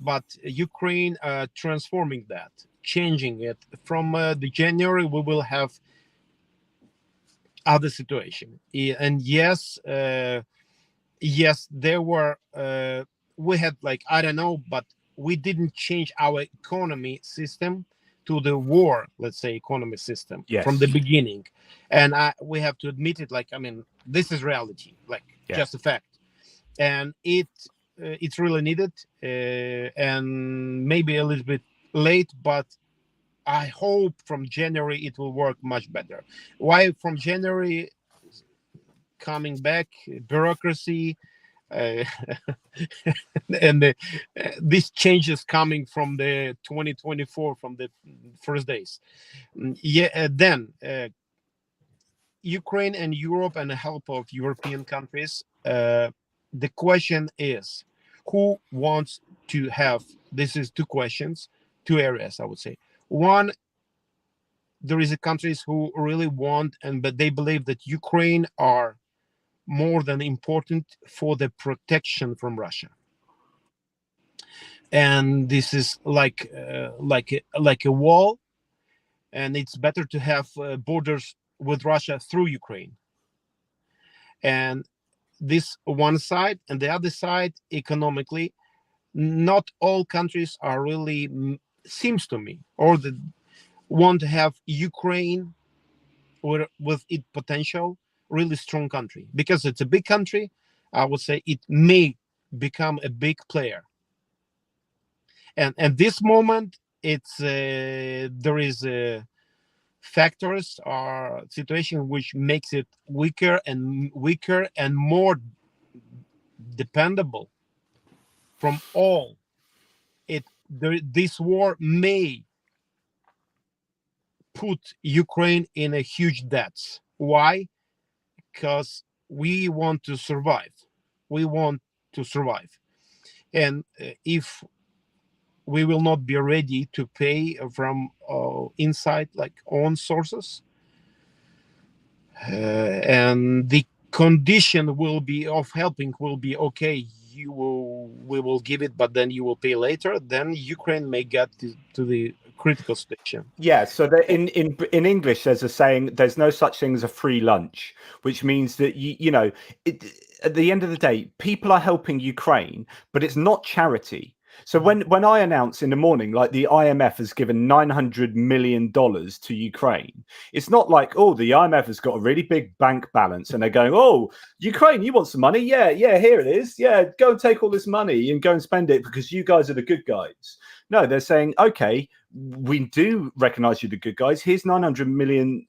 but Ukraine transforming that, changing it from the January. We will have other situation, and yes, yes, there were. We had like I don't know, but we didn't change our economy system to the war, let's say, economy system from the Yes. beginning, and we have to admit it. Like I mean, this is reality, like Yeah. just a fact, and it's really needed, and maybe a little bit late, but I hope from January it will work much better. Why from January coming back bureaucracy, uh, and these changes coming from the 2024 from the first days. Yeah, then Ukraine and Europe and the help of European countries. The question is, who wants to have? This is two questions, two areas. I would say one. There is a countries who really want and but they believe that Ukraine are more than important for the protection from Russia. And this is like a wall, and it's better to have borders with Russia through Ukraine. And this one side, and the other side, economically, not all countries are really seems to me or the want to have Ukraine with its potential really strong country because it's a big country. I would say it may become a big player, and at this moment it's there is factors or situation which makes it weaker and more dependable from all this war may put Ukraine in a huge debt. Why? Because we want to survive. We want to survive. And if we will not be ready to pay from inside, like own sources, and the condition will be of helping will be okay. We will give it, but then you will pay later. Then Ukraine may get to the critical station. Yeah, so in English, there's a saying: "There's no such thing as a free lunch," which means that at the end of the day, people are helping Ukraine, but it's not charity. So when I announce in the morning, like the IMF has given $900 million to Ukraine, it's not like, oh, the IMF has got a really big bank balance and they're going, oh, Ukraine, you want some money? Yeah, here it is. Yeah, go and take all this money and go and spend it because you guys are the good guys. No, they're saying, okay, we do recognize you the good guys. Here's $900 million,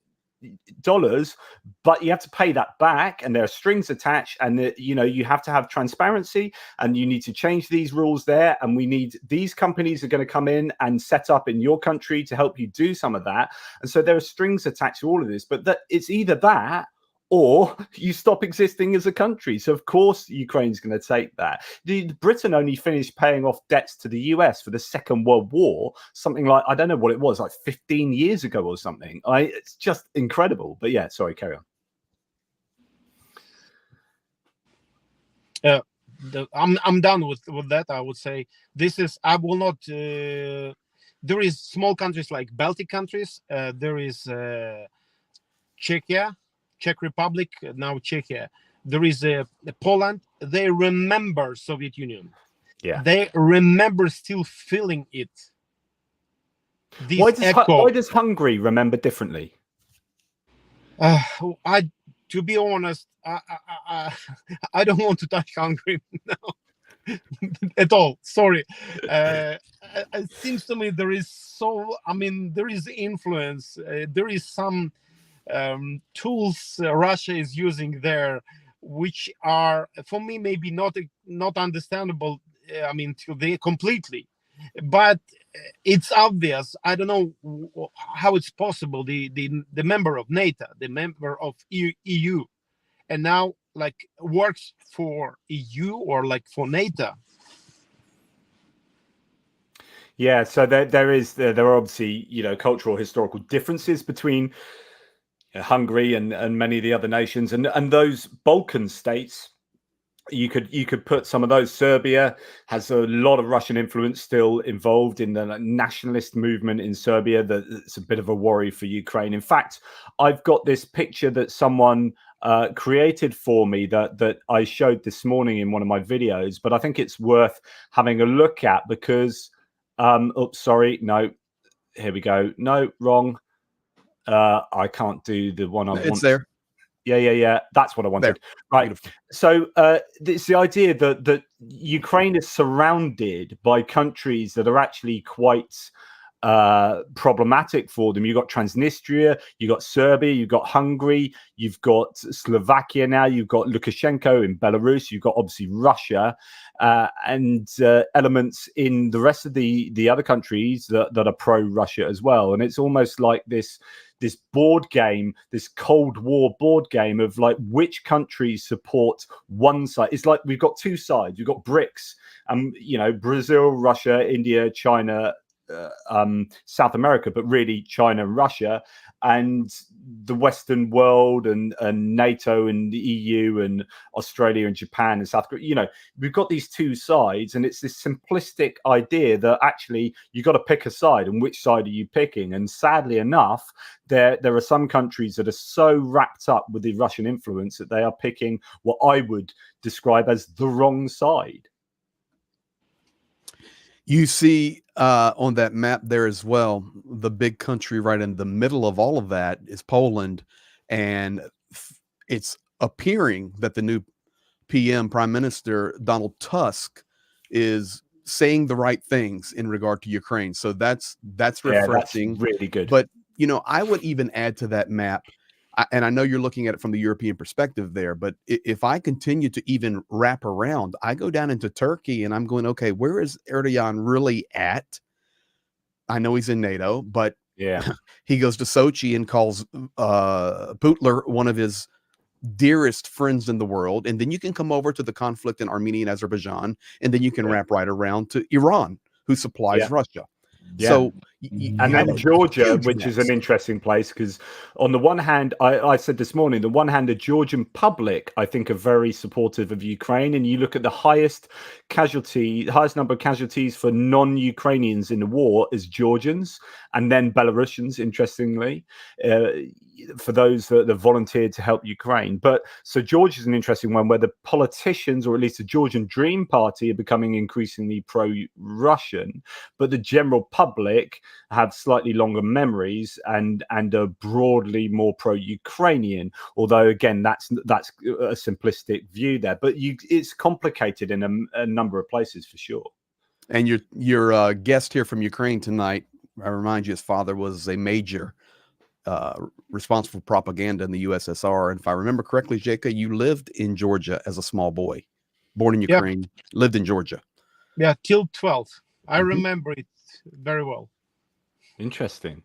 but you have to pay that back, and there are strings attached, and you have to have transparency, and you need to change these rules there, and we need these companies are going to come in and set up in your country to help you do some of that. And so there are strings attached to all of this, but that it's either that or you stop existing as a country. So of course Ukraine's going to take that. Britain only finished paying off debts to the US for the Second World War, something like, I don't know what it was, like 15 years ago or something. It's just incredible. But yeah, sorry, carry on. I'm done with that. I would say this is, I will not, there is small countries like Baltic countries. There is Czech Republic, now Czechia. There is Poland. They remember Soviet Union. Yeah. They remember still feeling it. Why does Hungary remember differently? To be honest, I don't want to touch Hungary now at all. Sorry. It seems to me there is there is influence. There is some tools Russia is using there, which are for me maybe not understandable. To the completely, but it's obvious. I don't know how it's possible. The member of NATO, the member of EU, and now like works for EU or like for NATO. Yeah, so there are obviously cultural historical differences between Hungary and many of the other nations, and those Balkan states. You could put some of those. Serbia has a lot of Russian influence still involved in the nationalist movement in Serbia. That's a bit of a worry for Ukraine. In fact, I've got this picture that someone created for me that I showed this morning in one of my videos, but I think it's worth having a look at because, sorry, no, here we go. No, wrong. I can't do the one I want. It's there. Yeah. That's what I wanted. There. Right. Beautiful. So it's the idea that Ukraine is surrounded by countries that are actually quite problematic for them. You've got Transnistria, you've got Serbia, you've got Hungary, you've got Slovakia now, you've got Lukashenko in Belarus, you've got obviously Russia, and elements in the rest of the other countries that are pro-Russia as well. And it's almost like this board game, this Cold War board game of like which countries support one side. It's like we've got two sides. We've got BRICS, Brazil, Russia, India, China, South America, but really China and Russia, and the Western world and NATO and the EU and Australia and Japan and South Korea. We've got these two sides, and it's this simplistic idea that actually you got to pick a side, and which side are you picking? And sadly enough, there are some countries that are so wrapped up with the Russian influence that they are picking what I would describe as the wrong side. You see on that map there as well, the big country right in the middle of all of that is Poland. And it's appearing that the new Prime Minister, Donald Tusk, is saying the right things in regard to Ukraine. So that's refreshing. That's really good. But, I would even add to that map, and I know you're looking at it from the European perspective there, but if I continue to even wrap around, I go down into Turkey and I'm going, okay, where is Erdogan really at? I know he's in NATO, but yeah, he goes to Sochi and calls Putler one of his dearest friends in the world. And then you can come over to the conflict in Armenia and Azerbaijan, and then you can wrap right around to Iran, who supplies Russia. Yeah. So and then Georgia, which is an interesting place, because on the one hand, I said this morning, the one hand, the Georgian public, I think, are very supportive of Ukraine. And you look at the highest number of casualties for non-Ukrainians in the war is Georgians, and then Belarusians, interestingly, for those that volunteered to help Ukraine. But so Georgia is an interesting one, where the politicians, or at least the Georgian Dream Party, are becoming increasingly pro-Russian, but the general public have slightly longer memories and are broadly more pro-Ukrainian. Although again, that's a simplistic view there, but it's complicated in a number of places for sure. And your guest here from Ukraine tonight, I remind you, his father was a major responsible for propaganda in the USSR. And if I remember correctly, Jaka, you lived in Georgia as a small boy, born in Ukraine, lived in Georgia. Yeah, till 12. I remember it very well. Interesting.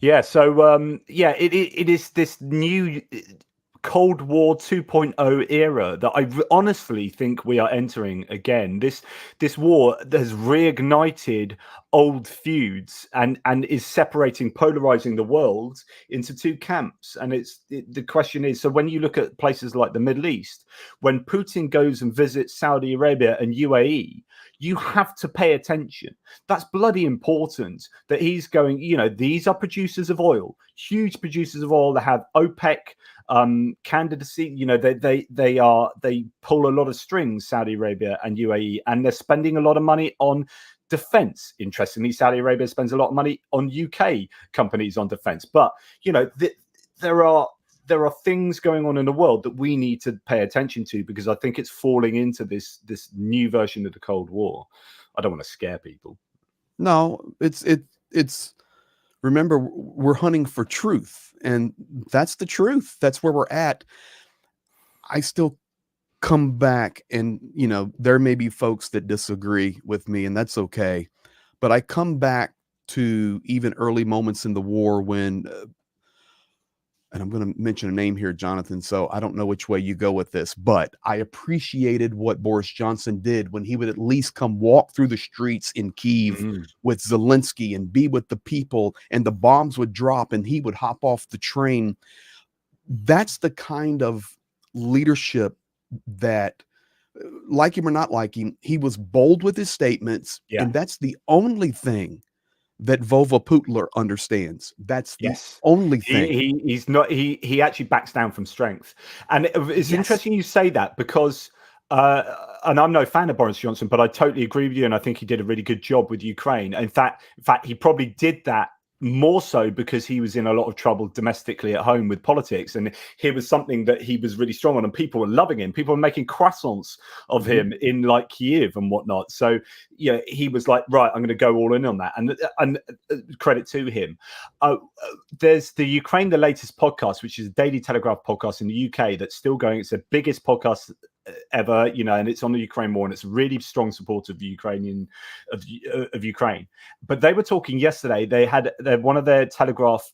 Yeah. So, it is this new Cold War 2.0 era that I honestly think we are entering again. This war has reignited old feuds and is separating, polarizing the world into two camps. And the question is, so when you look at places like the Middle East, when Putin goes and visits Saudi Arabia and UAE, you have to pay attention. That's bloody important that he's going, these are producers of oil, huge producers of oil that have OPEC candidacy. They pull a lot of strings, Saudi Arabia and UAE, and they're spending a lot of money on defense. Interestingly, Saudi Arabia spends a lot of money on UK companies on defense. But there are things going on in the world that we need to pay attention to, because I think it's falling into this new version of the Cold War. I don't want to scare people. No, it's remember, we're hunting for truth, and that's the truth. That's where we're at. I still come back, and there may be folks that disagree with me, and that's okay. But I come back to even early moments in the war when and I'm going to mention a name here, Johnathan, so I don't know which way you go with this, but I appreciated what Boris Johnson did when he would at least come walk through the streets in Kyiv with Zelensky and be with the people, and the bombs would drop and he would hop off the train. That's the kind of leadership that, like him or not like him, he was bold with his statements, and that's the only thing that Vova Putler understands. That's the only thing. He's not. He actually backs down from strength, and it's interesting you say that because. And I'm no fan of Boris Johnson, but I totally agree with you, and I think he did a really good job with Ukraine. In fact, he probably did that more so because he was in a lot of trouble domestically at home with politics, and here was something that he was really strong on, and people were loving him. People were making croissants of him in like Kyiv and whatnot. So yeah, he was like, right, I'm going to go all in on that, and credit to him. There's the Ukraine, the latest podcast, which is a Daily Telegraph podcast in the UK that's still going. It's the biggest podcast ever, and it's on the Ukraine war, and it's really strong support of the of Ukraine. But they were talking yesterday. They had one of their Telegraph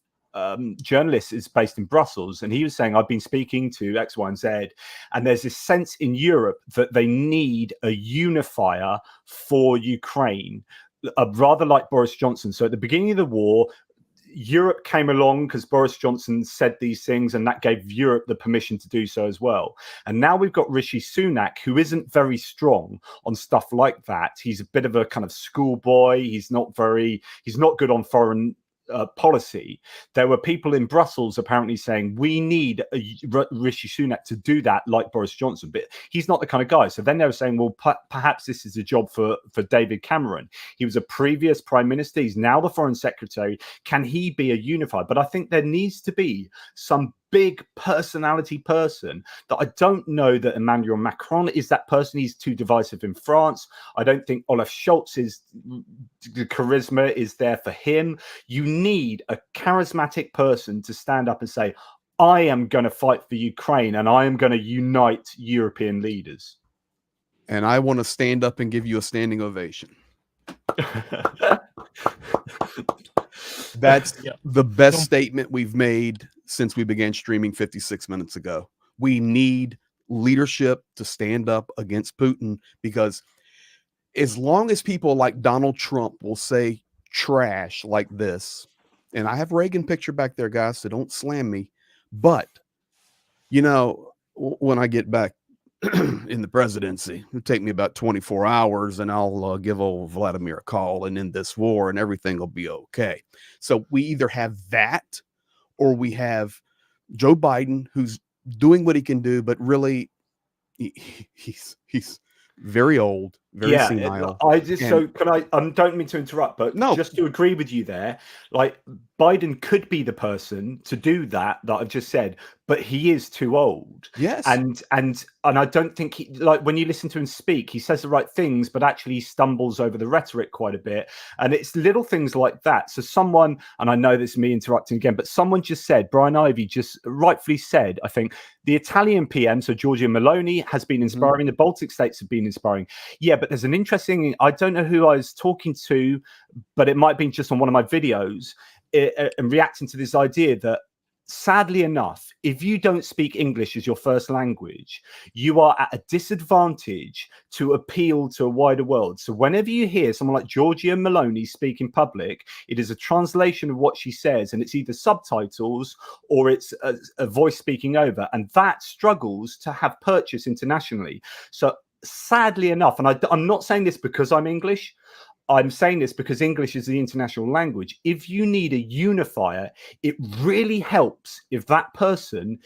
journalists is based in Brussels, and he was saying, I've been speaking to X, Y, and Z, and there's this sense in Europe that they need a unifier for Ukraine, rather like Boris Johnson. So at the beginning of the war, Europe came along because Boris Johnson said these things, and that gave Europe the permission to do so as well. And now we've got Rishi Sunak, who isn't very strong on stuff like that. He's a bit of a kind of schoolboy. He's not good on foreign policy. There were people in Brussels apparently saying we need Rishi Sunak to do that like Boris Johnson, but he's not the kind of guy. So then they were saying, well, perhaps this is a job for David Cameron. He was a previous prime minister. He's now the foreign secretary. Can he be a unifier? But I think there needs to be some big personality person that I don't know that Emmanuel Macron is that person. He's too divisive in France. I don't think Olaf Scholz the charisma is there for him. You need a charismatic person to stand up and say, I am going to fight for Ukraine and I am going to unite European leaders. And I want to stand up and give you a standing ovation. That's the best statement we've made since we began streaming 56 minutes ago. We need leadership to stand up against Putin, because as long as people like Donald Trump will say trash like this, and I have Reagan picture back there, guys, so don't slam me. But, when I get back in the presidency, it'll take me about 24 hours and I'll give old Vladimir a call and end this war and everything will be okay. So we either have that or we have Joe Biden, who's doing what he can do, but really he's very old, very senile. Don't mean to interrupt, but just to agree with you there, like Biden could be the person to do that I've just said, but he is too old. Yes. And I don't think he, like, when you listen to him speak, he says the right things, but actually he stumbles over the rhetoric quite a bit. And it's little things like that. So someone, and I know this is me interrupting again, but someone just said, Brian Ivey just rightfully said, I think the Italian PM, so Giorgia Meloni, has been inspiring. The Baltic states have been inspiring. Yeah, but there's an interesting, I don't know who I was talking to, but it might have been just on one of my videos, and reacting to this idea that, sadly enough, if you don't speak English as your first language, you are at a disadvantage to appeal to a wider world. So whenever you hear someone like Giorgia Meloni speak in public, it is a translation of what she says, and it's either subtitles or it's a voice speaking over, and that struggles to have purchase internationally. So sadly enough, and I'm not saying this because I'm English, I'm saying this because English is the international language. If you need a unifier, it really helps if that person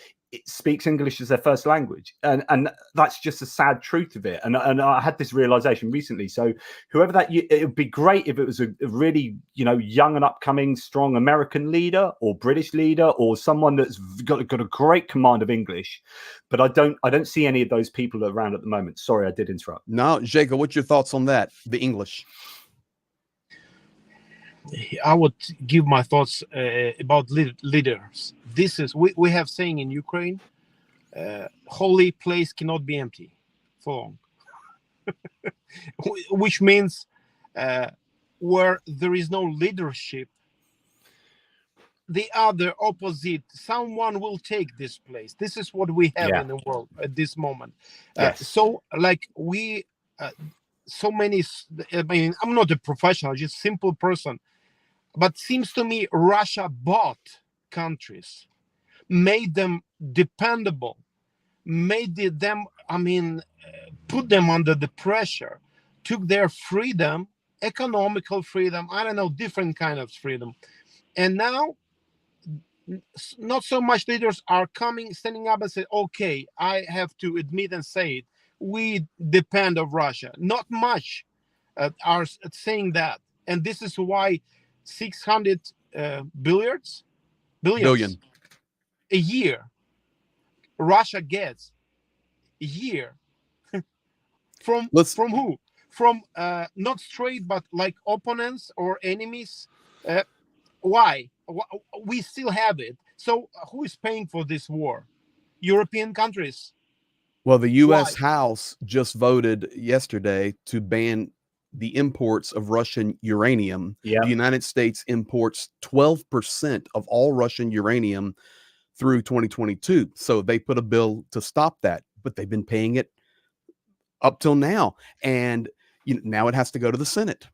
speaks English as their first language. And that's just a sad truth of it. And I had this realization recently. So whoever that, it would be great if it was a really, young and upcoming, strong American leader or British leader or someone that's got a great command of English. But I don't see any of those people around at the moment. Sorry, I did interrupt. No, Jacob, what's your thoughts on that? The English. I would give my thoughts about leaders. This is, we have saying in Ukraine, holy place cannot be empty for long. Which means where there is no leadership, the other opposite, someone will take this place. This is what we have in the world at this moment. Yes. So like we, so many, I mean, I'm not a professional, just simple person, but seems to me Russia bought countries, made them dependable, made them, I mean, put them under the pressure, took their freedom, economical freedom, I don't know, different kind of freedom. And now not so much leaders are standing up and say, okay, I have to admit and say it, we depend on Russia. Not much are saying that. And this is why 600 billions a year Russia gets a year from who? From not straight, but like opponents or enemies. Why? We still have it. So who is paying for this war? European countries. Well, the U.S. House just voted yesterday to ban the imports of Russian uranium. Yeah. The United States imports 12% of all Russian uranium through 2022. So they put a bill to stop that, but they've been paying it up till now. And now it has to go to the Senate.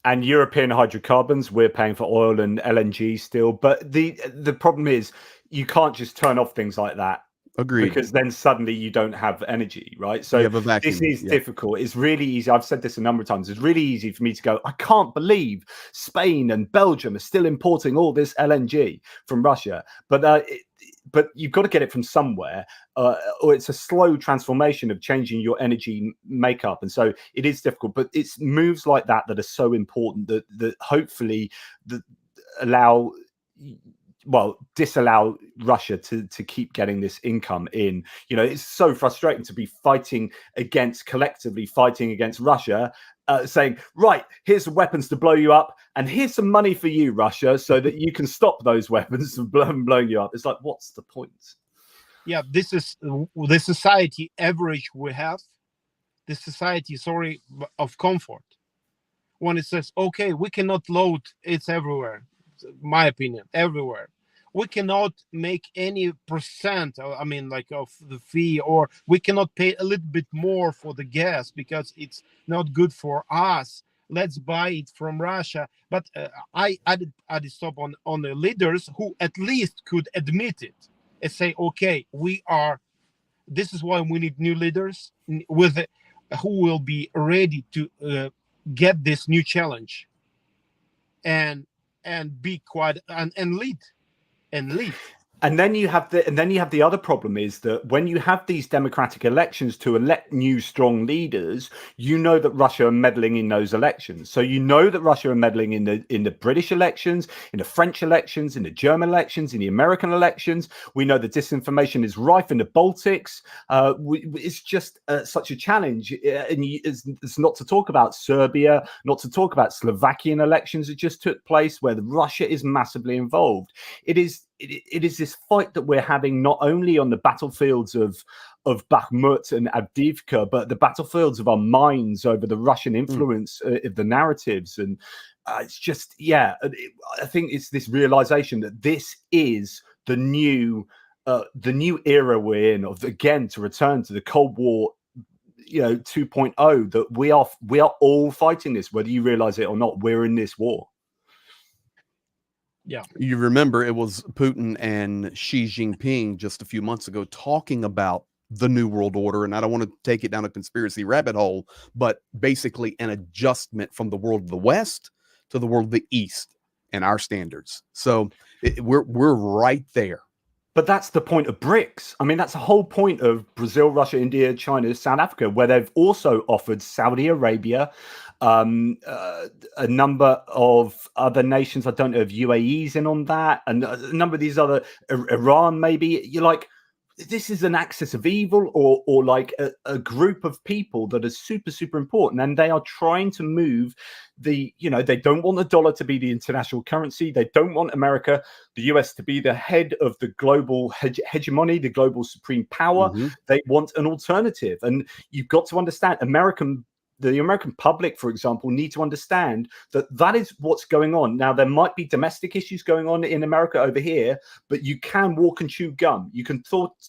And European hydrocarbons, we're paying for oil and LNG still. But the problem is you can't just turn off things like that. Agreed. Because then suddenly you don't have energy, right? So you have a vacuum. This is difficult. It's really easy. I've said this a number of times. It's really easy for me to go, I can't believe Spain and Belgium are still importing all this LNG from Russia. But you've got to get it from somewhere, or it's a slow transformation of changing your energy makeup. And so it is difficult. But it's moves like that that are so important that hopefully disallow Russia to keep getting this income in. It's so frustrating to be collectively fighting against Russia, saying, right, here's some weapons to blow you up, and here's some money for you, Russia, so that you can stop those weapons from blowing you up. It's like, what's the point? Yeah, this is the society average we have. The society, of comfort. When it says, okay, we cannot load, it's everywhere. My opinion, everywhere. We cannot make any percent, of the fee, or we cannot pay a little bit more for the gas because it's not good for us. Let's buy it from Russia. But I did stop on the leaders who at least could admit it and say, okay, this is why we need new leaders who will be ready to get this new challenge and be quiet and lead. And then you have the other problem is that when you have these democratic elections to elect new strong leaders, that Russia are meddling in those elections. So that Russia are meddling in the British elections, in the French elections, in the German elections, in the American elections. We know the disinformation is rife in the Baltics. It's just such a challenge. And it's not to talk about Serbia, not to talk about Slovakian elections that just took place where Russia is massively involved. It is this fight that we're having not only on the battlefields of Bakhmut and Avdiivka, but the battlefields of our minds over the Russian influence of the narratives. And it's just, I think it's this realization that this is the new era we're in, to return to the Cold War 2.0, that we are all fighting this, whether you realize it or not. We're in this war. Yeah. You remember it was Putin and Xi Jinping just a few months ago talking about the New World Order. And I don't want to take it down a conspiracy rabbit hole, but basically an adjustment from the world of the West to the world of the East and our standards. So we're right there. But that's the point of BRICS. I mean, that's the whole point of Brazil, Russia, India, China, South Africa, where they've also offered Saudi Arabia, a number of other nations. I don't know if UAE's in on that, and a number of these other, Iran maybe. You're like, this is an axis of evil, or like a group of people that are super, super important, and they are trying to move they don't want the dollar to be the international currency. They don't want America, the US, to be the head of the global hegemony, the global supreme power. They want an alternative. And you've got to understand, American the American public, for example, need to understand that that is what's going on. Now, there might be domestic issues going on in America over here, but you can walk and chew gum. You can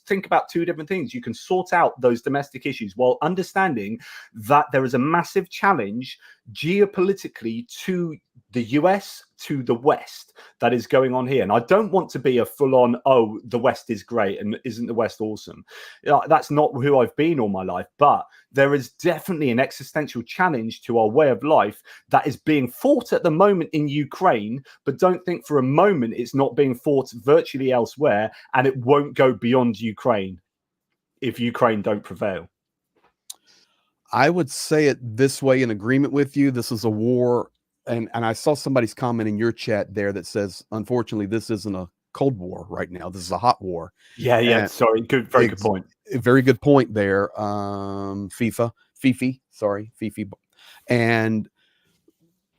think about two different things. You can sort out those domestic issues while understanding that there is a massive challenge geopolitically to the US, to the West, that is going on here. And I don't want to be a full-on, oh, the West is great and isn't the West awesome? That's not who I've been all my life. But there is definitely an existential challenge to our way of life that is being fought at the moment in Ukraine. But don't think for a moment it's not being fought virtually elsewhere, and it won't go beyond Ukraine if Ukraine don't prevail. I would say it this way, in agreement with you. This is a war. And I saw somebody's comment in your chat there that says, unfortunately, this isn't a Cold War right now. This is a hot war. Yeah. Sorry. Very good point. Very good point there. Fifi. And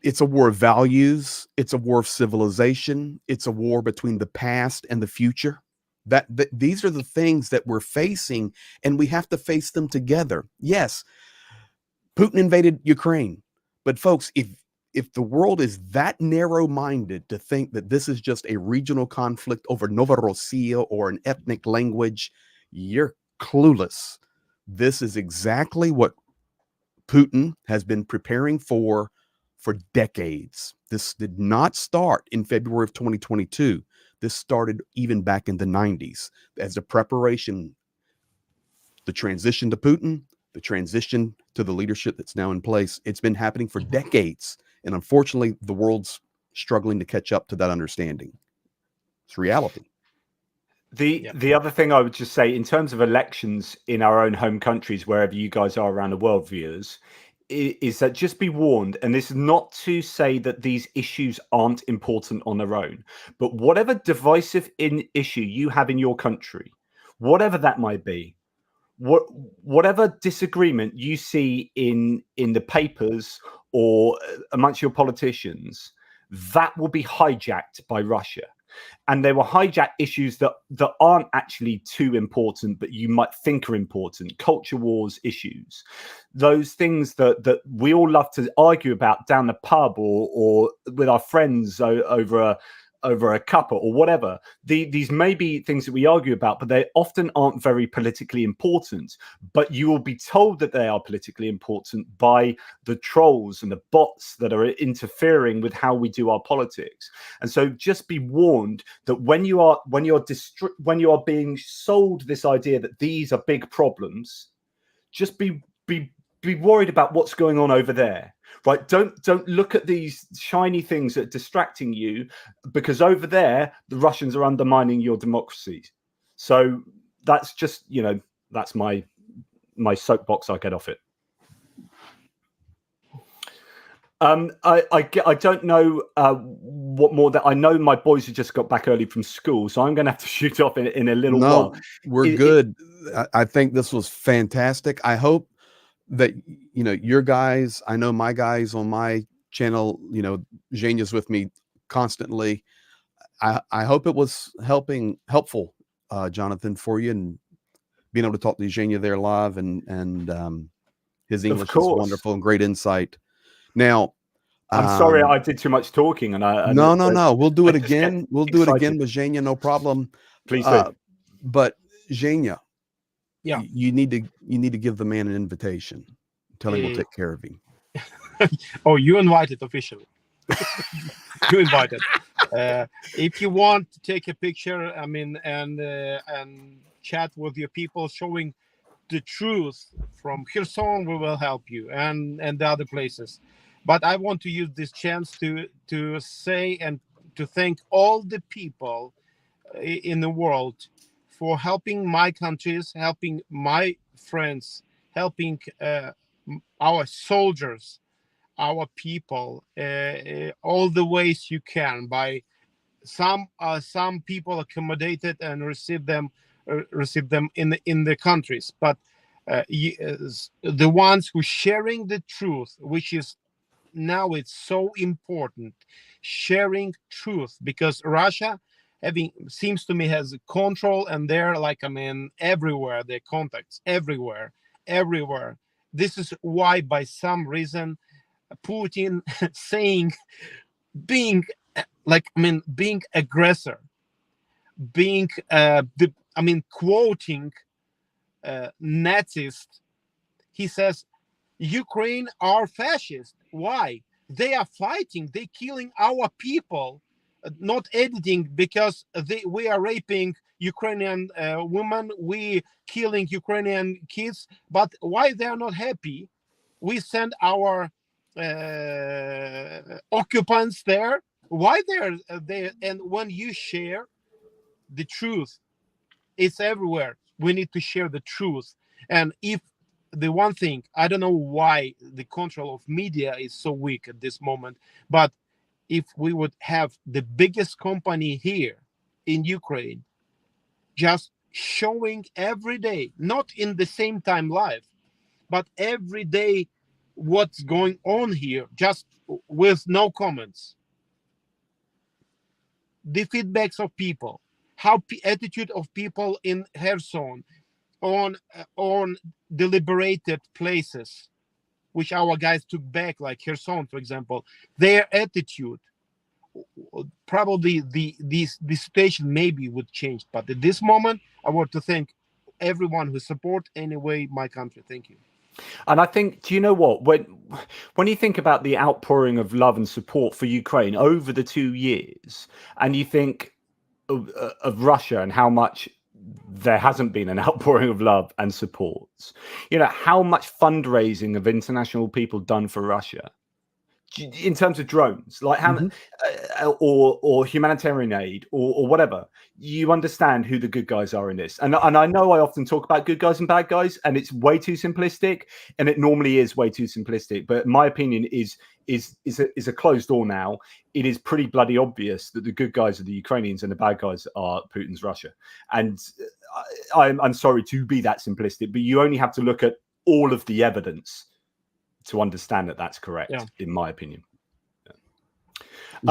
it's a war of values. It's a war of civilization. It's a war between the past and the future. That these are the things that we're facing, and we have to face them together. Yes, Putin invaded Ukraine, but folks, if the world is that narrow-minded to think that this is just a regional conflict over Novorossiya or an ethnic language, you're clueless. This is exactly what Putin has been preparing for decades. This did not start in February of 2022. This started even back in the 90s as a preparation, the transition to Putin, the transition to the leadership that's now in place. It's been happening for decades. And unfortunately, the world's struggling to catch up to that understanding. It's reality. The other thing I would just say, in terms of elections in our own home countries, wherever you guys are around the world, viewers, is that just be warned, and this is not to say that these issues aren't important on their own, but whatever divisive issue you have in your country, whatever that might be, whatever disagreement you see in the papers or amongst your politicians, that will be hijacked by Russia. And they will hijack issues that aren't actually too important, but you might think are important. Culture wars issues, those things that we all love to argue about down the pub or with our friends over a cup or whatever. These may be things that we argue about, but they often aren't very politically important. But you will be told that they are politically important by the trolls and the bots that are interfering with how we do our politics. And so just be warned that when you are being sold this idea that these are big problems, just be worried about what's going on over there. Right? Don't look at these shiny things that are distracting you, because over there the Russians are undermining your democracy. So that's just, that's my soapbox. I get off it. I don't know what more that I know. My boys have just got back early from school, so I'm going to have to shoot off in a little while. We're good. I think this was fantastic. I hope that your guys, I know my guys on my channel, Zhenya's with me constantly. I hope it was helpful, Johnathan, for you, and being able to talk to Zhenya there live, and his English is wonderful and great insight. Now, I'm sorry I did too much talking, no, we'll do it again. We'll do it again with Zhenya, no problem. Please do. But Zhenya, yeah, you need to give the man an invitation. Tell him we'll take care of him. Oh, you invited officially. You invited. If you want to take a picture, and chat with your people, showing the truth from Kherson, we will help you, and the other places. But I want to use this chance to say and to thank all the people in the world for helping my countries, helping my friends, helping our soldiers, our people, all the ways you can. By some people accommodated and receive them in the countries, but the ones who sharing the truth, which is now it's so important, sharing truth, because Russia seems to me has control, and they're everywhere, their contacts everywhere. this is why, by some reason, Putin saying, being being aggressor, being quoting Nazis. He says Ukraine are fascist. Why? They are fighting. They killing our people. Not editing because we are raping Ukrainian women. We killing Ukrainian kids. But why they are not happy? We send our occupants there. Why they're there? And when you share the truth, it's everywhere. We need to share the truth. And if the one thing, I don't know why the control of media is so weak at this moment, but if we would have the biggest company here in Ukraine just showing every day, not in the same time live, but every day what's going on here, just with no comments, the feedbacks of people, how attitude of people in Kherson, on deliberated places, which our guys took back, like Kherson, for example, their attitude, probably the situation maybe would change. But at this moment, I want to thank everyone who support anyway my country. Thank you. And I think, do you know what? When you think about the outpouring of love and support for Ukraine over the 2 years, and you think of Russia and how much there hasn't been an outpouring of love and support, how much fundraising of international people done for Russia in terms of drones, like how or humanitarian aid or whatever. You understand who the good guys are in this, and I know I often talk about good guys and bad guys, and it's way too simplistic, and it normally is way too simplistic. But my opinion is a closed door now. It is pretty bloody obvious that the good guys are the Ukrainians and the bad guys are Putin's Russia. And I'm sorry to be that simplistic, but you only have to look at all of the evidence to understand that that's correct, in my opinion.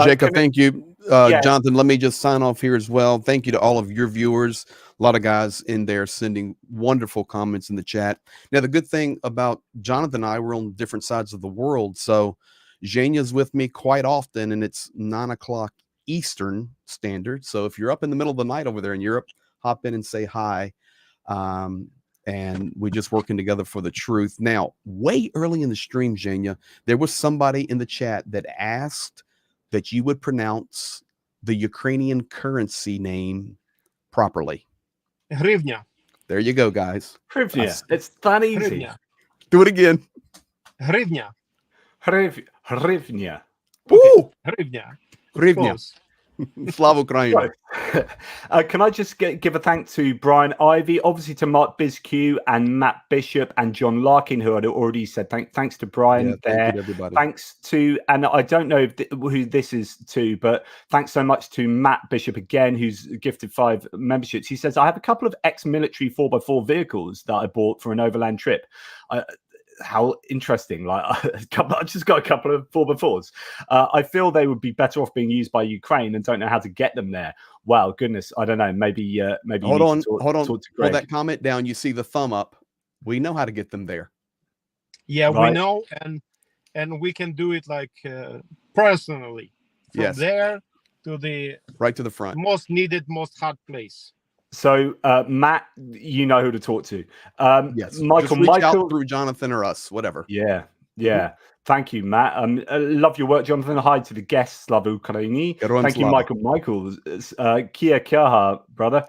Jacob, thank you. Jonathan, let me just sign off here as well. Thank you to all of your viewers. A lot of guys in there sending wonderful comments in the chat. Now, the good thing about Jonathan and I, we're on different sides of the world. So Zhenya's with me quite often, and it's 9 o'clock Eastern Standard. So if you're up in the middle of the night over there in Europe, hop in and say hi. And we're just working together for the truth. Now, way early in the stream, Zhenya, there was somebody in the chat that asked that you would pronounce the Ukrainian currency name properly. Hryvnia. There you go, guys. Hryvnia. It's that easy. Hryvnia. Do it again. Hryvnia. Hryvnia. Woo! Hryvnia. Hryvnia. Slava Ukraine. Can I just give a thank to Brian Ivy, obviously to Mark Bizq and Matt Bishop and John Larkin, who had already said thanks to Brian there. Thank you to everybody. Thanks to, and I don't know who this is to, but thanks so much to Matt Bishop again, who's gifted 5 memberships. He says, I have a couple of ex-military 4x4 vehicles that I bought for an overland trip. How interesting. Like I just got a couple of 4x4s. I feel they would be better off being used by Ukraine and don't know how to get them there. Wow, goodness, I don't know. Maybe hold on. Hold that comment down. You see the thumb up. We know how to get them there. Yeah, right. We know, and we can do it like personally from there to the right to the front, most needed, most hard place. So, Matt, you know who to talk to. Yes, Michael, out through Jonathan or us, whatever. Yeah. Thank you, Matt. I love your work, Jonathan. Hi to the guests, Slava Ukraini. Thank you, Michael. Kia kaha, brother.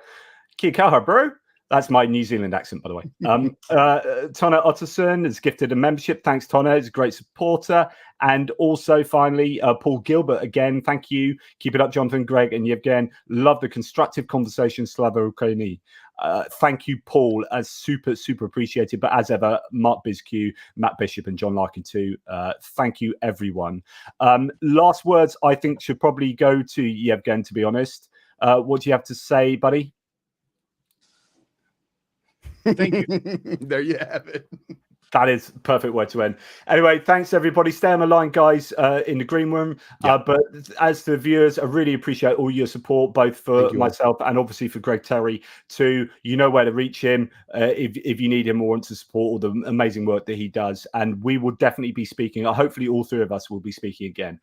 Kia kaha, bro. That's my New Zealand accent, by the way. Tonna Otterson has gifted a membership. Thanks, Tonna. He's a great supporter. And also, finally, Paul Gilbert, again, thank you. Keep it up, Jonathan, Greg, and Yevgen. Love the constructive conversation, Slava Ukraini. Thank you, Paul, as super appreciated. But as ever, Mark Bizq, Matt Bishop, and John Larkin too. Thank you, everyone. Last words, I think, should probably go to Yevgen, to be honest. What do you have to say, buddy? Thank you. There you have it. That is a perfect way to end. Anyway, thanks everybody. Stay on the line, guys, in the green room. Yeah. But as to the viewers, I really appreciate all your support, both for myself and obviously for Greg Terry too. You know where to reach him if you need him or want to support all the amazing work that he does. And we will definitely be speaking. Hopefully all three of us will be speaking again.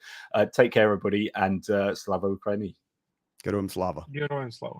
Take care, everybody, and Slava Ukraini. Geroim Slava. Geroim Slava.